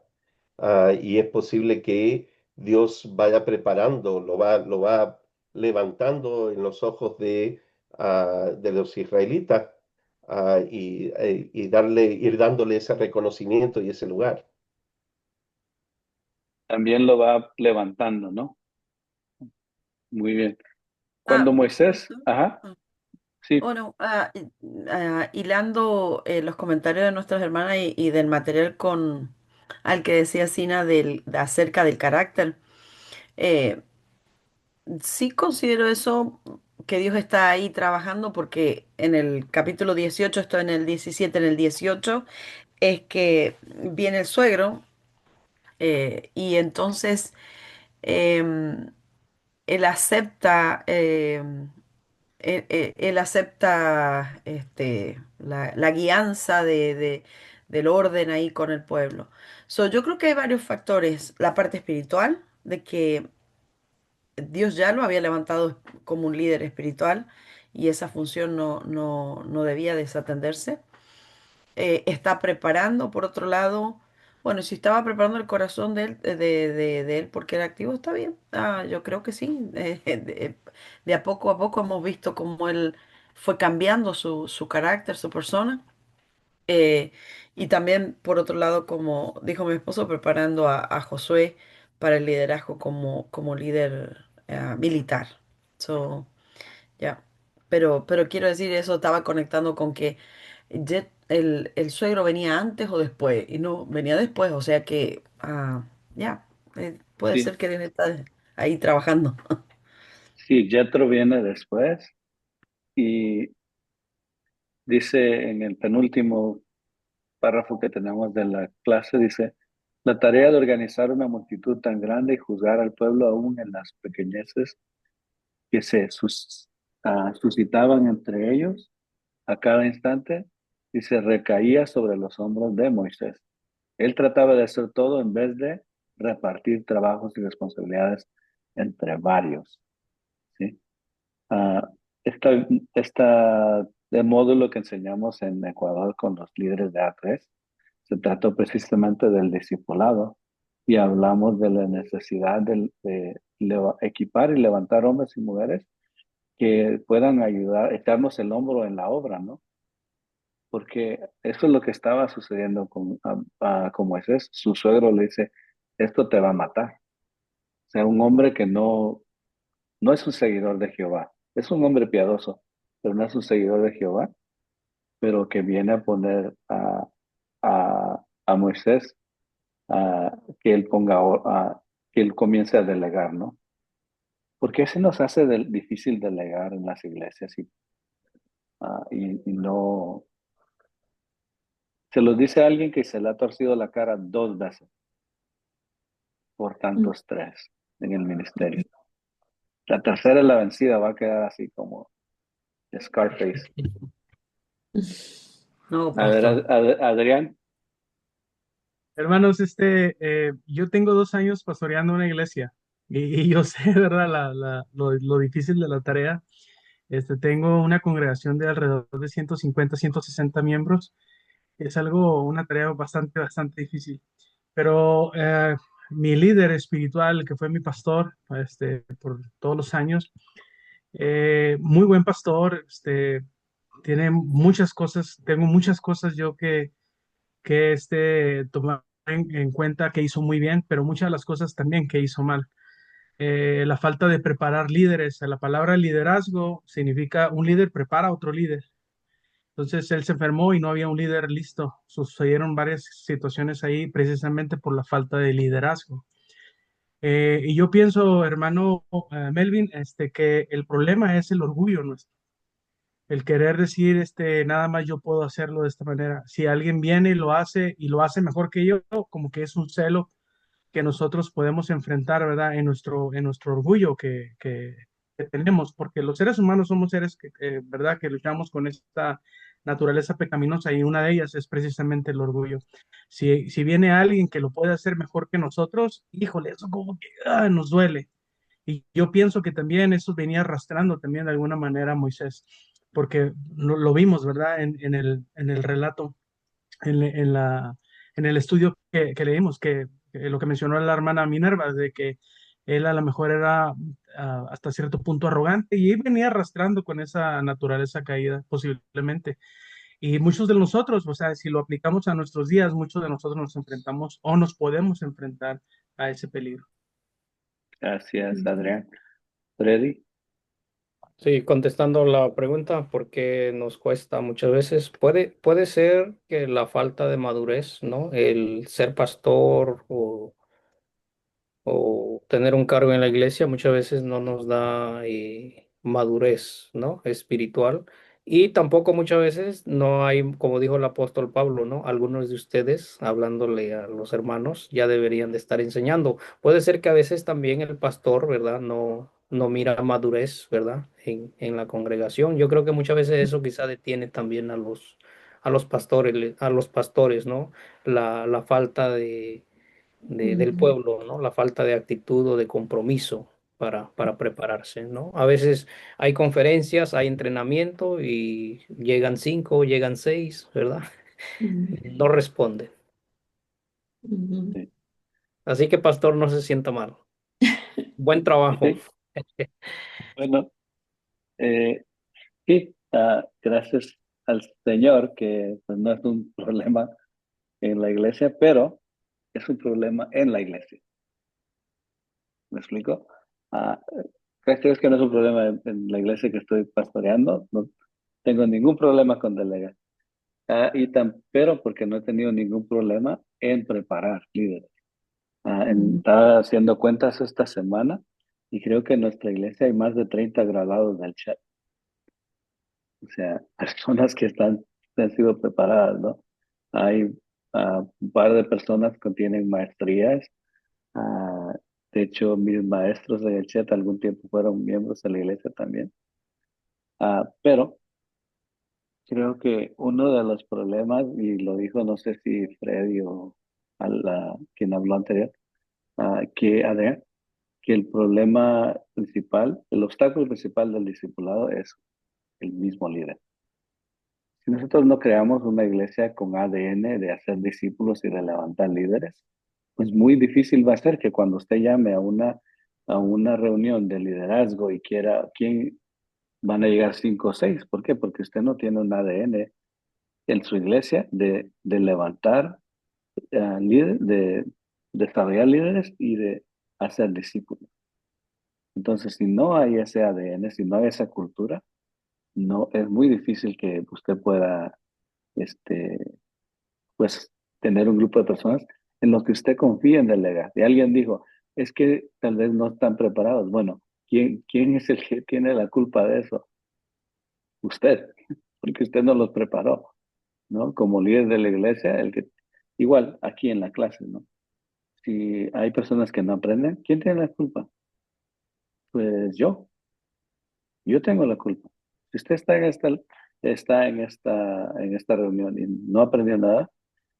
Y es posible que Dios vaya preparando, lo va levantando en los ojos de los israelitas, y ir dándole ese reconocimiento y ese lugar. También lo va levantando, ¿no? Muy bien. Cuando Moisés, Pastor. ajá, sí, Bueno, hilando los comentarios de nuestras hermanas y del material al que decía Sina acerca del carácter, eh, sí considero eso que Dios está ahí trabajando porque en el capítulo 18, esto en el 17, en el 18, es que viene el suegro y entonces em, él acepta, él acepta la guianza del orden ahí con el pueblo. So, yo creo que hay varios factores. La parte espiritual, de que Dios ya lo había levantado como un líder espiritual y esa función no debía desatenderse. Está preparando, por otro lado, bueno, si estaba preparando el corazón de él, de él porque era activo, está bien. Yo creo que sí. De a poco hemos visto cómo él fue cambiando su carácter, su persona. Eh, y también, por otro lado, como dijo mi esposo, preparando a Josué para el liderazgo como líder militar. So, ya. Pero quiero decir, eso estaba conectando con que el suegro venía antes o después, y no, venía después, o sea que, ya, puede sí, ser que Dios está ahí trabajando. sí, Jethro viene después y dice en el penúltimo párrafo que tenemos de la clase, dice, la tarea de organizar una multitud tan grande y juzgar al pueblo aún en las pequeñeces que suscitaban entre ellos a cada instante y se recaía sobre los hombros de Moisés. Él trataba de hacer todo en vez de repartir trabajos y responsabilidades entre varios, ¿sí? Ah, esta módulo que enseñamos en Ecuador con los líderes de A3 se trató precisamente del discipulado y hablamos de la necesidad de equipar y levantar hombres y mujeres que puedan ayudar, echarnos el hombro en la obra, ¿no? Porque eso es lo que estaba sucediendo con Moisés. Su suegro le dice, esto te va a matar. O sea, un hombre que no es un seguidor de Jehová, es un hombre piadoso, pero no es un seguidor de Jehová, pero que viene a poner a Moisés que él que él comience a delegar, ¿no? Porque se nos hace difícil delegar en las iglesias y no, se los dice a alguien que se le ha torcido la cara 2 veces por tanto estrés en el ministerio. La tercera es la vencida, va a quedar así como Scarface. No, A ver, pastor. Adrián. Hermanos, yo tengo 2 años pastoreando una iglesia y yo sé, ¿verdad? Lo difícil de la tarea. Tengo una congregación de alrededor de 150, 160 miembros. Es una tarea bastante difícil. Pero mi líder espiritual, que fue mi pastor, por todos los años, muy buen pastor, tiene muchas cosas, tengo muchas cosas yo que tomar en cuenta que hizo muy bien, pero muchas de las cosas también que hizo mal. La falta de preparar líderes. La palabra liderazgo significa un líder prepara a otro líder. Entonces él se enfermó y no había un líder listo. Sucedieron varias situaciones ahí precisamente por la falta de liderazgo. Y yo pienso, hermano Melvin, que el problema es el orgullo nuestro. El querer decir, nada más yo puedo hacerlo de esta manera. Si alguien viene y lo hace mejor que yo, como que es un celo que nosotros podemos enfrentar, ¿verdad? En nuestro orgullo que tenemos, porque los seres humanos somos seres ¿verdad? Que luchamos con esta naturaleza pecaminosa y una de ellas es precisamente el orgullo. Si viene alguien que lo puede hacer mejor que nosotros, híjole, eso como que nos duele. Y yo pienso que también eso venía arrastrando también de alguna manera a Moisés, porque lo vimos, ¿verdad? En el relato, en la, en el estudio que leímos, que lo que mencionó la hermana Minerva, de que él a lo mejor era hasta cierto punto arrogante y él venía arrastrando con esa naturaleza caída, posiblemente. Y muchos de nosotros, o sea, si lo aplicamos a nuestros días, muchos de nosotros nos enfrentamos o nos podemos enfrentar a ese peligro. Gracias, Adrián. Freddy. Sí, contestando la pregunta, ¿por qué nos cuesta muchas veces? Puede ser que la falta de madurez, ¿no? El ser pastor o tener un cargo en la iglesia muchas veces no nos da madurez, ¿no? Espiritual. Y tampoco muchas veces no hay, como dijo el apóstol Pablo, ¿no? Algunos de ustedes, hablándole a los hermanos, ya deberían de estar enseñando. Puede ser que a veces también el pastor, ¿verdad? No mira madurez, ¿verdad? En la congregación. Yo creo que muchas veces eso quizá detiene también a los pastores, ¿no? La falta del Ujú, pueblo, ¿no? La falta de actitud o de compromiso para prepararse, ¿no? A veces hay conferencias, hay entrenamiento y llegan 5, llegan 6, ¿verdad? ujú, No responden. ujú. Sí. Así que, pastor, no se sienta mal. Buen trabajo. Ok, bueno, eh, sí, gracias al Señor que pues, no es un problema en la iglesia, pero es un problema en la iglesia. ¿Me explico? Ah, ¿crees que no es un problema en la iglesia que estoy pastoreando? No tengo ningún problema con delegar. Pero porque no he tenido ningún problema en preparar líderes. Mm, Estaba haciendo cuentas esta semana y creo que en nuestra iglesia hay más de 30 graduados del chat. O sea, personas que han sido preparadas, ¿no? Hay un par de personas que tienen maestrías. Ah, de hecho, mis maestros en el chat algún tiempo fueron miembros de la iglesia también. Pero creo que uno de los problemas, y lo dijo no sé si Freddy o quien habló anterior, Adrián, que el problema principal, el obstáculo principal del discipulado es el mismo líder. Si nosotros no creamos una iglesia con ADN de hacer discípulos y de levantar líderes, pues muy difícil va a ser que cuando usted llame a una reunión de liderazgo y quiera, ¿quién van a llegar 5 o 6? ¿Por qué? Porque usted no tiene un ADN en su iglesia de levantar líderes, de desarrollar líderes y de hacer discípulos. Entonces, si no hay ese ADN, si no hay esa cultura, no es muy difícil que usted pueda, este, pues, tener un grupo de personas en los que usted confía en delegar. Y alguien dijo, es que tal vez no están preparados. Bueno, ¿quién es el que tiene la culpa de eso? Usted, porque usted no los preparó, ¿no? Como líder de la iglesia, igual aquí en la clase, ¿no? Si hay personas que no aprenden, ¿quién tiene la culpa? Pues yo tengo la culpa. Si usted está en esta reunión y no aprendió nada,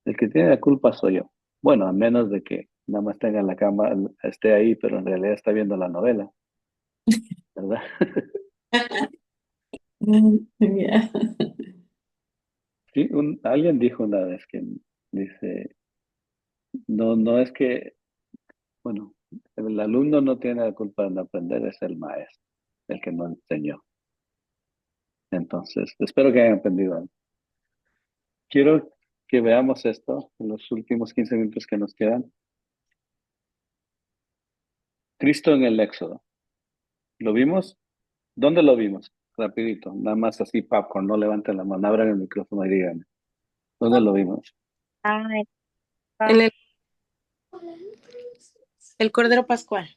el que tiene la culpa soy yo. Bueno, a menos de que nada más tenga la cama, esté ahí, pero en realidad está viendo la novela, ¿verdad? ya. Sí, alguien dijo una vez que dice, no es que, bueno, el alumno no tiene la culpa de no aprender, es el maestro, el que no enseñó. Entonces, espero que hayan aprendido algo. Quiero que veamos esto en los últimos 15 minutos que nos quedan. Cristo en el Éxodo. ¿Lo vimos? ¿Dónde lo vimos? Rapidito, nada más así, popcorn, no levanten la mano, abran el micrófono y díganme. ¿Dónde lo vimos? Ah, En el Cordero Pascual.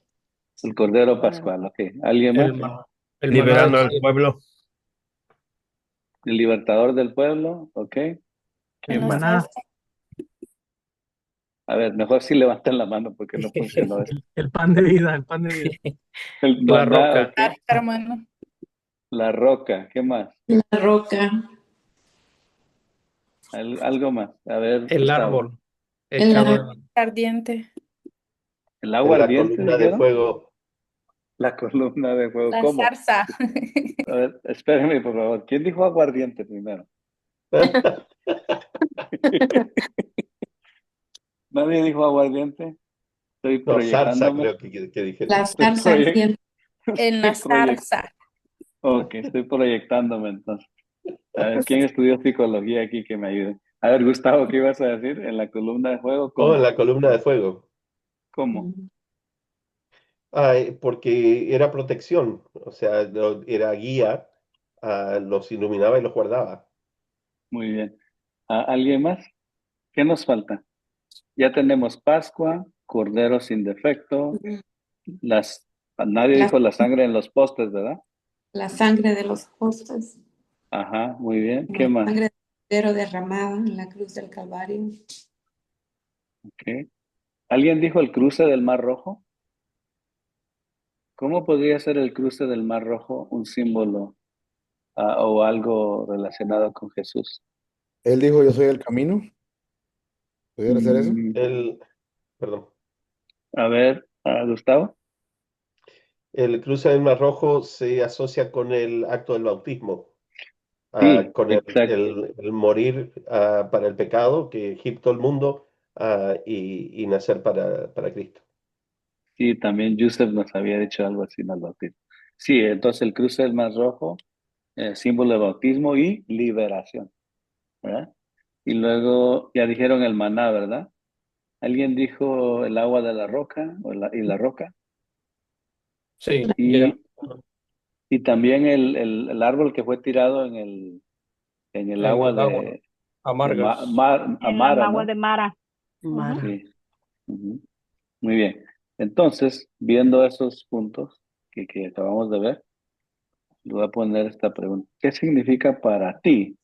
El Cordero Pascual, ok. ¿Alguien más? El, ma- el maná del Liberando al cielo. pueblo. El libertador del pueblo, ok. El ¿Quién más? maná, A ver, mejor si levantan la mano porque no funcionó esto. el pan de vida, el pan de vida. El La maná, roca. ok. Hermano. La roca, ¿qué más? La roca, Algo más. A ver, El Gustavo. árbol el echado árbol en... Ardiente. ¿El agua En la ardiente columna de dijeron? fuego, La columna de fuego, La ¿cómo? zarza. A ver, espérenme, por favor. ¿Quién dijo aguardiente primero? ¿Nadie dijo aguardiente? Estoy No, zarza proyectándome. creo que dijeron. La Estoy, zarza ardiente. En la estoy zarza. Ok, estoy proyectándome entonces. A ver, ¿quién estudió psicología aquí que me ayude? A ver, Gustavo, ¿qué ibas a decir? En la columna de fuego, Oh, en ¿cómo? la columna de fuego. ¿Cómo? Porque era protección, o sea, era guía, los iluminaba y los guardaba. Muy bien. ¿Alguien más? ¿Qué nos falta? Ya tenemos Pascua, Cordero sin defecto, las, nadie La, dijo la sangre en los postes, ¿verdad? la sangre de los apóstoles. Ajá, muy bien. ¿Qué La más? sangre del Cordero derramada en la cruz del Calvario. Ok. ¿Alguien dijo el cruce del Mar Rojo? ¿Cómo podría ser el cruce del Mar Rojo un símbolo o algo relacionado con Jesús? Él dijo, yo soy el camino. ¿Pudiera ser eso? Mm, Perdón, a ver, Gustavo. el cruce del Mar Rojo se asocia con el acto del bautismo, Sí, con exacto. el morir para el pecado que Egipto el mundo y nacer para Cristo. Sí, también Yusef nos había dicho algo así en el bautismo. Sí, entonces el cruce del Mar Rojo, símbolo de bautismo y liberación, ¿verdad? Y luego ya dijeron el maná, ¿verdad? ¿Alguien dijo el agua de la roca y la roca? Sí, ya. Y, y también el árbol que fue tirado en el En agua el agua, amargas. En la Amara, agua ¿no? de Mara. Ujú. Mara. Sí. Ujú. Muy bien. Entonces, viendo esos puntos que acabamos de ver, le voy a poner esta pregunta. ¿Qué significa para ti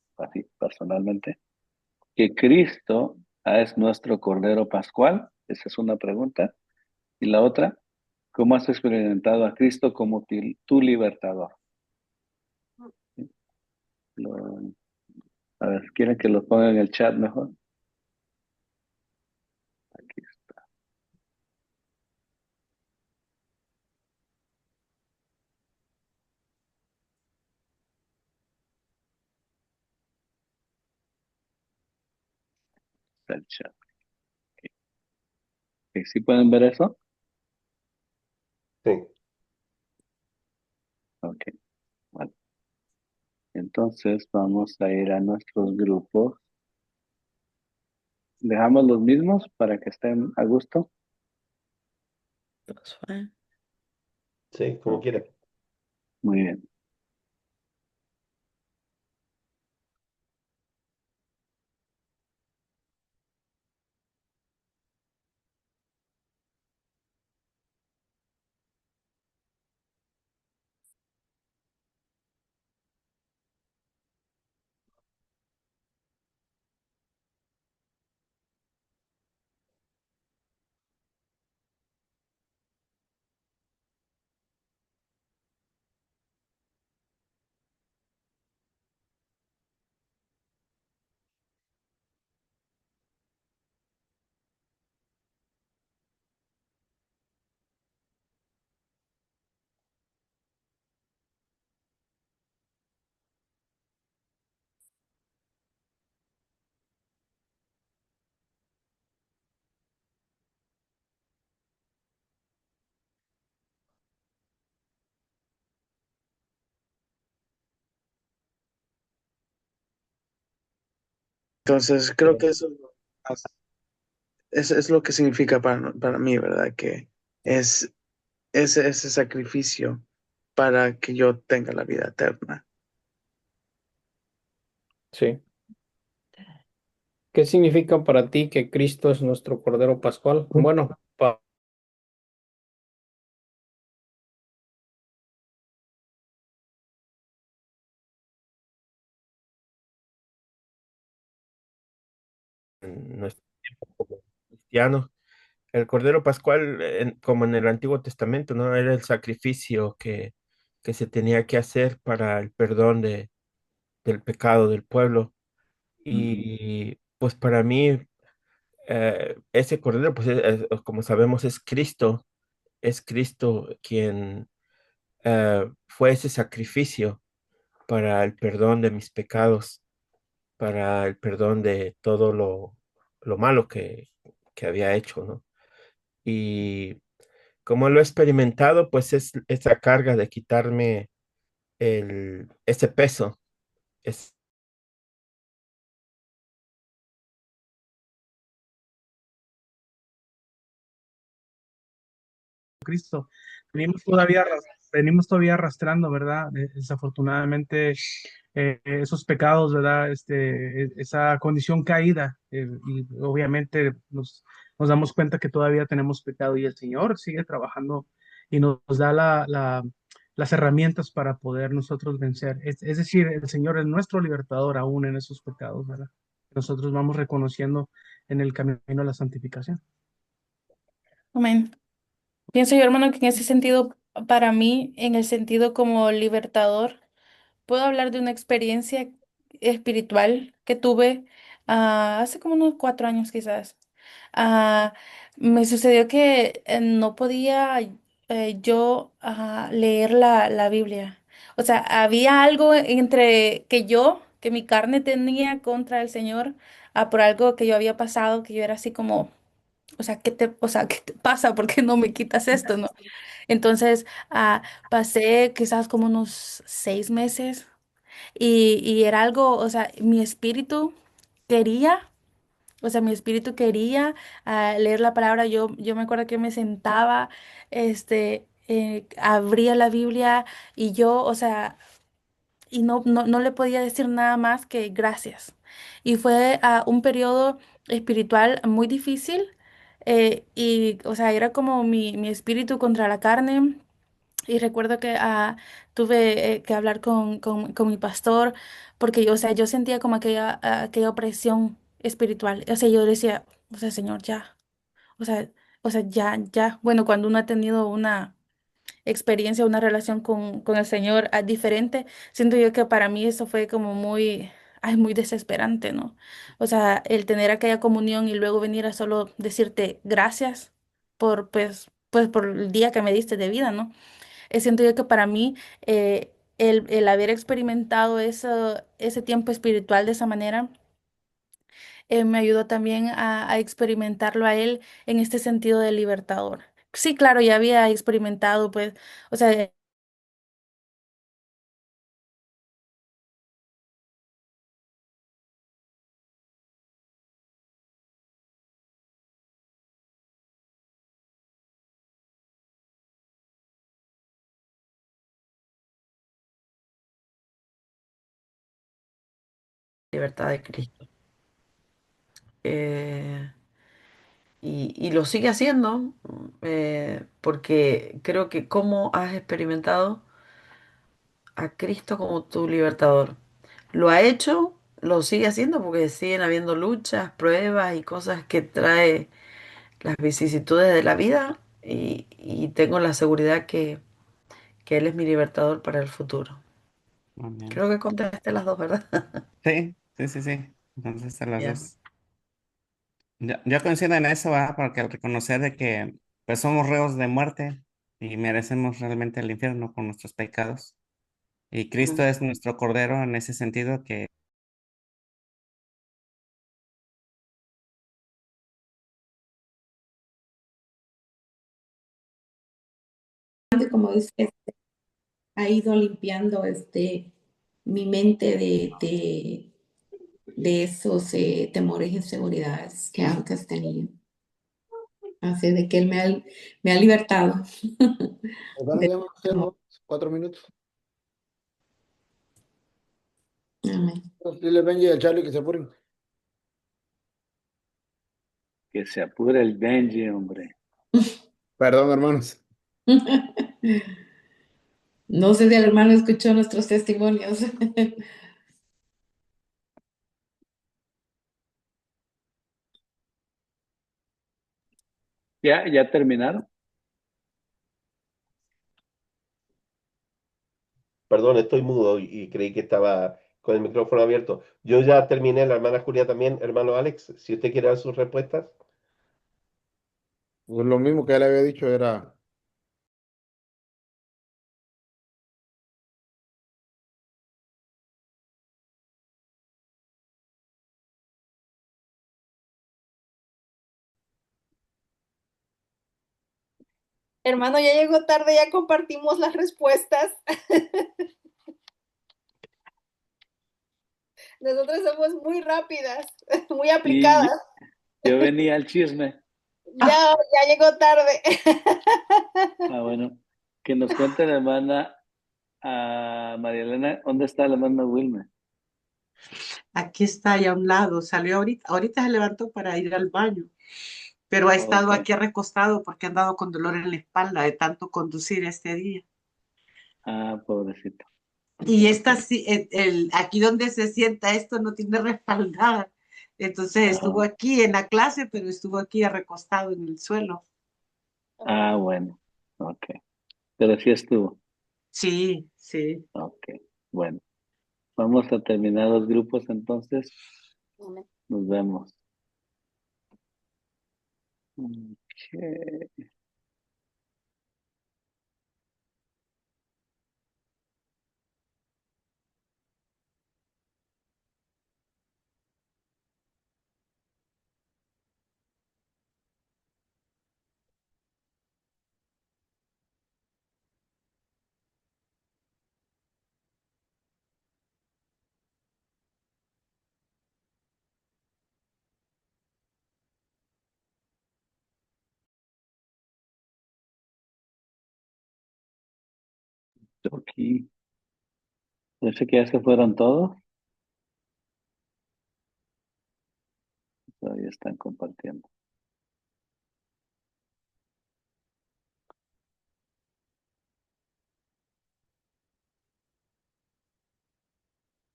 personalmente, que Cristo es nuestro Cordero Pascual? Esa es una pregunta. Y la otra, ¿cómo has experimentado a Cristo como tu libertador? Lo- a ver, ¿quieren que lo ponga en el chat mejor? Aquí está el chat. ¿Sí pueden ver eso? Sí, Ok, vale. Entonces vamos a ir a nuestros grupos. Dejamos los mismos para que estén a gusto. sí, como Ok, quiera. muy bien. Entonces, creo que eso es lo que significa para mí, ¿verdad? Que es ese sacrificio para que yo tenga la vida eterna. Sí. ¿Qué significa para ti que Cristo es nuestro Cordero Pascual? Bueno, En nuestro tiempo como cristianos. El Cordero Pascual, como en el Antiguo Testamento, ¿no? Era el sacrificio que se tenía que hacer para el perdón del pecado del pueblo. Ujú. Y pues para mí, ese Cordero, pues como sabemos, es Cristo quien fue ese sacrificio para el perdón de mis pecados, para el perdón de todo lo malo que había hecho, ¿no? Y como lo he experimentado, pues es esa carga de quitarme ese peso. Es, Cristo. Venimos todavía arrastrando, ¿verdad? Desafortunadamente, esos pecados, ¿verdad? Esa condición caída, y obviamente nos damos cuenta que todavía tenemos pecado y el Señor sigue trabajando y nos da las herramientas para poder nosotros vencer. Es decir, el Señor es nuestro libertador aún en esos pecados, ¿verdad? Nosotros vamos reconociendo en el camino a la santificación. Amén. Pienso yo, hermano, que en ese sentido, para mí, en el sentido como libertador, puedo hablar de una experiencia espiritual que tuve hace como unos 4 años quizás. Ah, Me sucedió que no podía yo leer la Biblia. O sea, había algo entre que mi carne tenía contra el Señor, por algo que yo había pasado, que yo era así como, o sea, ¿qué te pasa? ¿Por qué no me quitas esto, no? Entonces, pasé quizás como unos 6 meses y era algo, o sea, quería, mi espíritu quería leer la palabra. Yo me acuerdo que me sentaba, abría la Biblia y yo, o sea, y no le podía decir nada más que gracias. Y fue un periodo espiritual muy difícil. Y, o sea, era como mi espíritu contra la carne. Y recuerdo que tuve que hablar con mi pastor porque yo, o sea, yo sentía como aquella opresión espiritual. O sea, yo decía, o sea, Señor, ya. O sea, ya, ya. Bueno, cuando uno ha tenido una experiencia, una relación con el Señor diferente, siento yo que para mí eso fue como muy desesperante, ¿no? O sea, el tener aquella comunión y luego venir a solo decirte gracias pues por el día que me diste de vida, ¿no? Siento yo que para mí el haber experimentado ese tiempo espiritual de esa manera me ayudó también a experimentarlo a él en este sentido de libertador. Sí, claro, ya había experimentado, pues, o sea, Libertad de Cristo. Eh, y lo sigue haciendo, porque creo que como has experimentado a Cristo como tu libertador. Lo ha hecho, lo sigue haciendo porque siguen habiendo luchas, pruebas y cosas que trae las vicisitudes de la vida y tengo la seguridad que Él es mi libertador para el futuro. Amén. Creo que contesté las dos, ¿verdad? Sí, sí, sí, sí. Entonces, a las Ya. dos. Yo coincido en eso, ¿verdad? Porque al reconocer de que pues somos reos de muerte y merecemos realmente el infierno con nuestros pecados. Y Cristo Mm. es nuestro Cordero en ese sentido que como dice, ha ido limpiando mi mente de esos temores e inseguridades que antes tenía. Así de que él me ha libertado. Bueno, ya me quedan unos 4 minutos. Amén. Dile Benji al Charlie que se apuren. Que se apure el Benji, hombre. Perdón, hermanos. No sé si el hermano escuchó nuestros testimonios. ¿Ya terminaron? Perdón, estoy mudo y creí que estaba con el micrófono abierto. Yo ya terminé, la hermana Julia también, hermano Alex, si usted quiere dar sus respuestas. Pues lo mismo que ya le había dicho era Hermano, ya llegó tarde, ya compartimos las respuestas. Nosotros somos muy rápidas, muy Y aplicadas. yo venía al chisme. Ya llegó tarde. Bueno, que nos cuente la hermana María Elena, ¿dónde está la hermana Wilmer? Aquí está, ahí a un lado. Salió ahorita se levantó para ir al baño, pero ha estado Ok. aquí recostado porque ha andado con dolor en la espalda de tanto conducir este día. Pobrecito. Y esta sí, aquí donde se sienta esto no tiene respaldada. Entonces estuvo aquí en la clase, pero estuvo aquí recostado en el suelo. Bueno, ok. Pero sí estuvo. Sí, sí. Ok, bueno. Vamos a terminar los grupos entonces. Nos vemos. Ok. Aquí. Parece que ya se fueron todos. Todavía están compartiendo.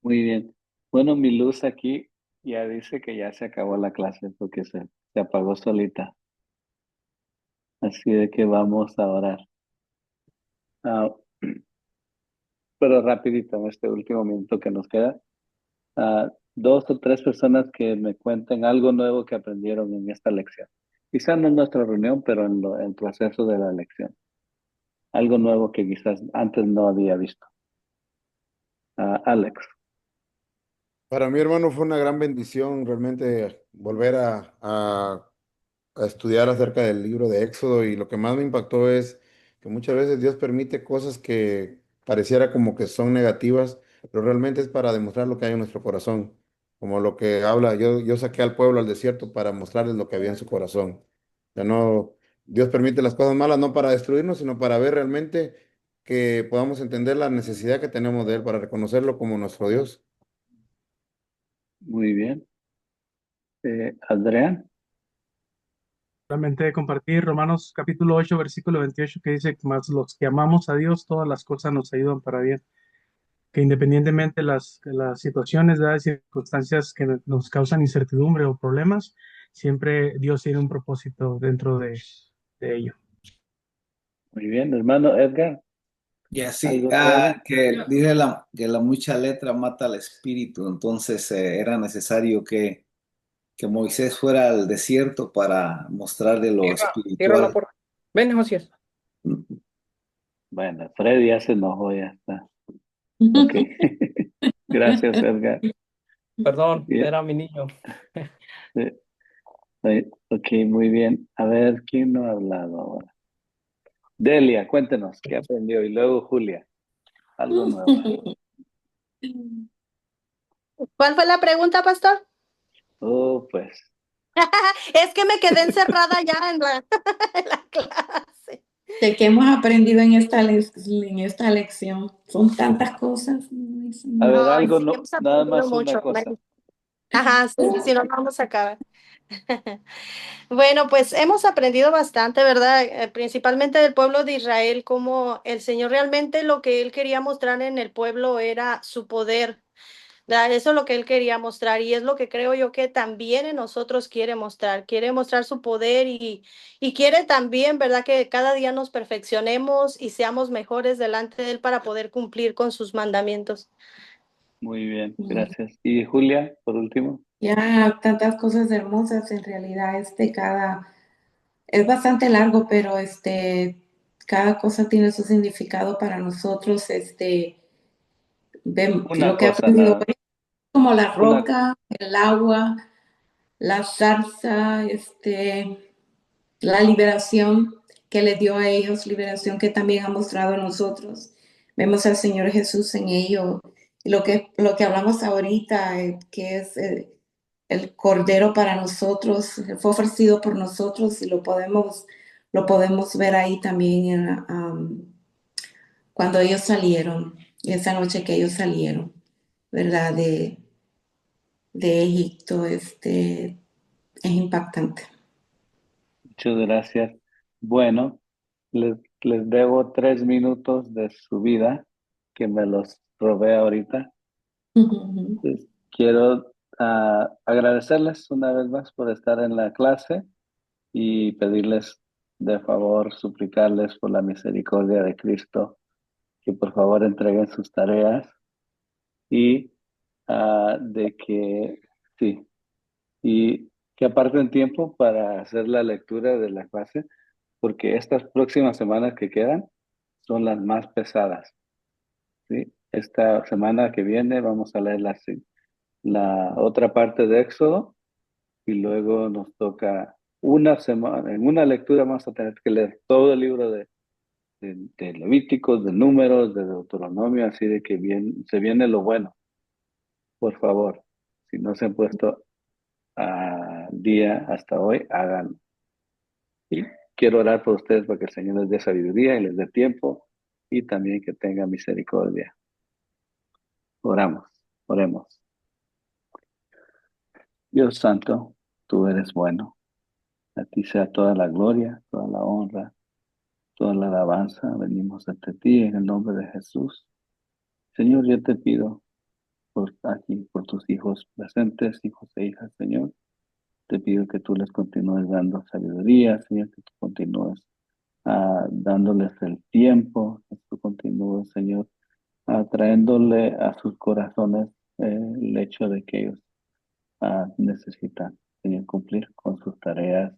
Muy bien. Bueno, mi luz aquí ya dice que ya se acabó la clase porque se apagó solita. Así de que vamos a orar. Ah, pero rapidito, en este último minuto que nos queda. 2 o 3 personas que me cuenten algo nuevo que aprendieron en esta lección. Quizás no en nuestra reunión, pero en el proceso de la lección. Algo nuevo que quizás antes no había visto. Alex. Para mi hermano fue una gran bendición realmente volver a estudiar acerca del libro de Éxodo y lo que más me impactó es que muchas veces Dios permite cosas que pareciera como que son negativas, pero realmente es para demostrar lo que hay en nuestro corazón, como lo que habla, yo saqué al pueblo al desierto para mostrarles lo que había en su corazón. O sea, no, Dios permite las cosas malas no para destruirnos, sino para ver realmente que podamos entender la necesidad que tenemos de Él, para reconocerlo como nuestro Dios. Muy bien. Adrián. Solamente compartir Romanos capítulo 8, versículo 28, que dice, más los que amamos a Dios, todas las cosas nos ayudan para bien. Que independientemente las situaciones, las circunstancias que nos causan incertidumbre o problemas, siempre Dios tiene un propósito dentro de ello. Muy bien, hermano Edgar. Y así, ¿Algo nuevo? que dice que la mucha letra mata al espíritu, entonces era necesario que Moisés fuera al desierto para mostrarle lo Cierra la espiritual. puerta. Ven, Josías. Bueno, Freddy ya se enojó, ya está. Ok. Gracias, Edgar. Perdón, Bien. era mi niño. Ok, muy bien. A ver, ¿quién no ha hablado ahora? Delia, cuéntenos, ¿qué aprendió? Y luego Julia, algo nuevo. ¿Cuál fue la pregunta, pastor? Pues. Es que me quedé encerrada ya en la clase. ¿De qué hemos aprendido en esta lección? Son tantas cosas. A ver, Ay, algo sí, no, hemos nada aprendido más una mucho. cosa. Ajá, sí, si no, no vamos a acabar. Bueno, pues hemos aprendido bastante, ¿verdad? Principalmente del pueblo de Israel, cómo el Señor realmente lo que Él quería mostrar en el pueblo era su poder, ¿verdad? Eso es lo que Él quería mostrar y es lo que creo yo que también en nosotros quiere mostrar su poder y quiere también, ¿verdad? Que cada día nos perfeccionemos y seamos mejores delante de Él para poder cumplir con sus mandamientos. Muy bien, gracias. Y Julia, por último. Ya tantas cosas hermosas en realidad, es bastante largo, pero cada cosa tiene su significado para nosotros, Una lo que he cosa aprendido nada. hoy, como la Una, roca, el agua, la zarza, la liberación, que les dio a ellos liberación, que también ha mostrado a nosotros. Vemos al Señor Jesús en ello. Y lo que hablamos ahorita, que es el Cordero para nosotros, fue ofrecido por nosotros y lo podemos ver ahí también cuando ellos salieron, esa noche que ellos salieron, ¿verdad? De Egipto, es impactante. Muchas gracias. Bueno, les debo 3 minutos de su vida que me los robé ahorita. Pues, quiero agradecerles una vez más por estar en la clase y pedirles de favor, suplicarles por la misericordia de Cristo, que por favor entreguen sus tareas y de que, sí, y que aparten tiempo para hacer la lectura de la clase, porque estas próximas semanas que quedan son las más pesadas, ¿sí? Esta semana que viene vamos a leer la otra parte de Éxodo y luego nos toca una semana, en una lectura vamos a tener que leer todo el libro de Levíticos, de Números, de Deuteronomio, así de que se viene lo bueno. Por favor, si no se han puesto al día hasta hoy, háganlo. Y quiero orar por ustedes para que el Señor les dé sabiduría y les dé tiempo y también que tenga misericordia. Oremos. Dios Santo, tú eres bueno. A ti sea toda la gloria, toda la honra, toda la alabanza. Venimos ante ti en el nombre de Jesús. Señor, yo te pido por tus hijos presentes, hijos e hijas, Señor. Te pido que tú les continúes dando sabiduría, Señor, que tú continúes dándoles el tiempo, que tú continúes, Señor, trayéndole a sus corazones el hecho de que ellos necesitan, Señor, cumplir con sus tareas.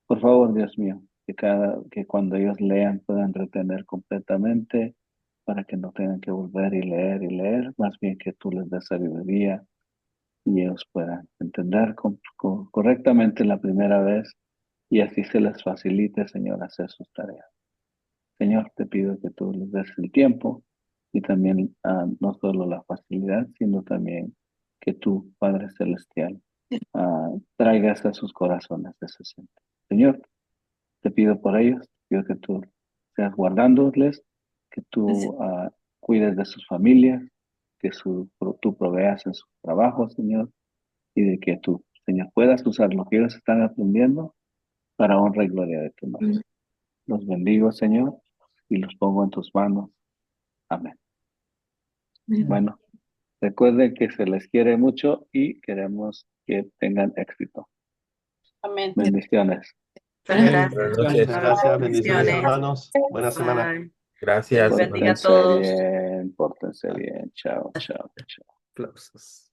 Por favor, Dios mío, que cuando ellos lean puedan retener completamente para que no tengan que volver y leer, más bien que tú les des sabiduría y ellos puedan entender correctamente la primera vez y así se les facilite, Señor, hacer sus tareas. Señor, te pido que tú les des el tiempo y también no solo la facilidad, sino también que tú, Padre Celestial, traigas a sus corazones ese sentido. Señor, te pido por ellos, te pido que tú seas guardándoles, que tú cuides de sus familias, que tú proveas en sus trabajos, Señor, y de que tú, Señor, puedas usar lo que ellos están aprendiendo para honra y gloria de tu nombre. Los bendigo, Señor, y los pongo en tus manos. Amén. Bueno, recuerden que se les quiere mucho y queremos que tengan éxito. Amén. Bendiciones. Buenas noches. gracias, bendiciones, hermanos. Buena semana. Bye. Gracias. Dios bendiga a todos. Pórtense bien. Chao. Aplausos.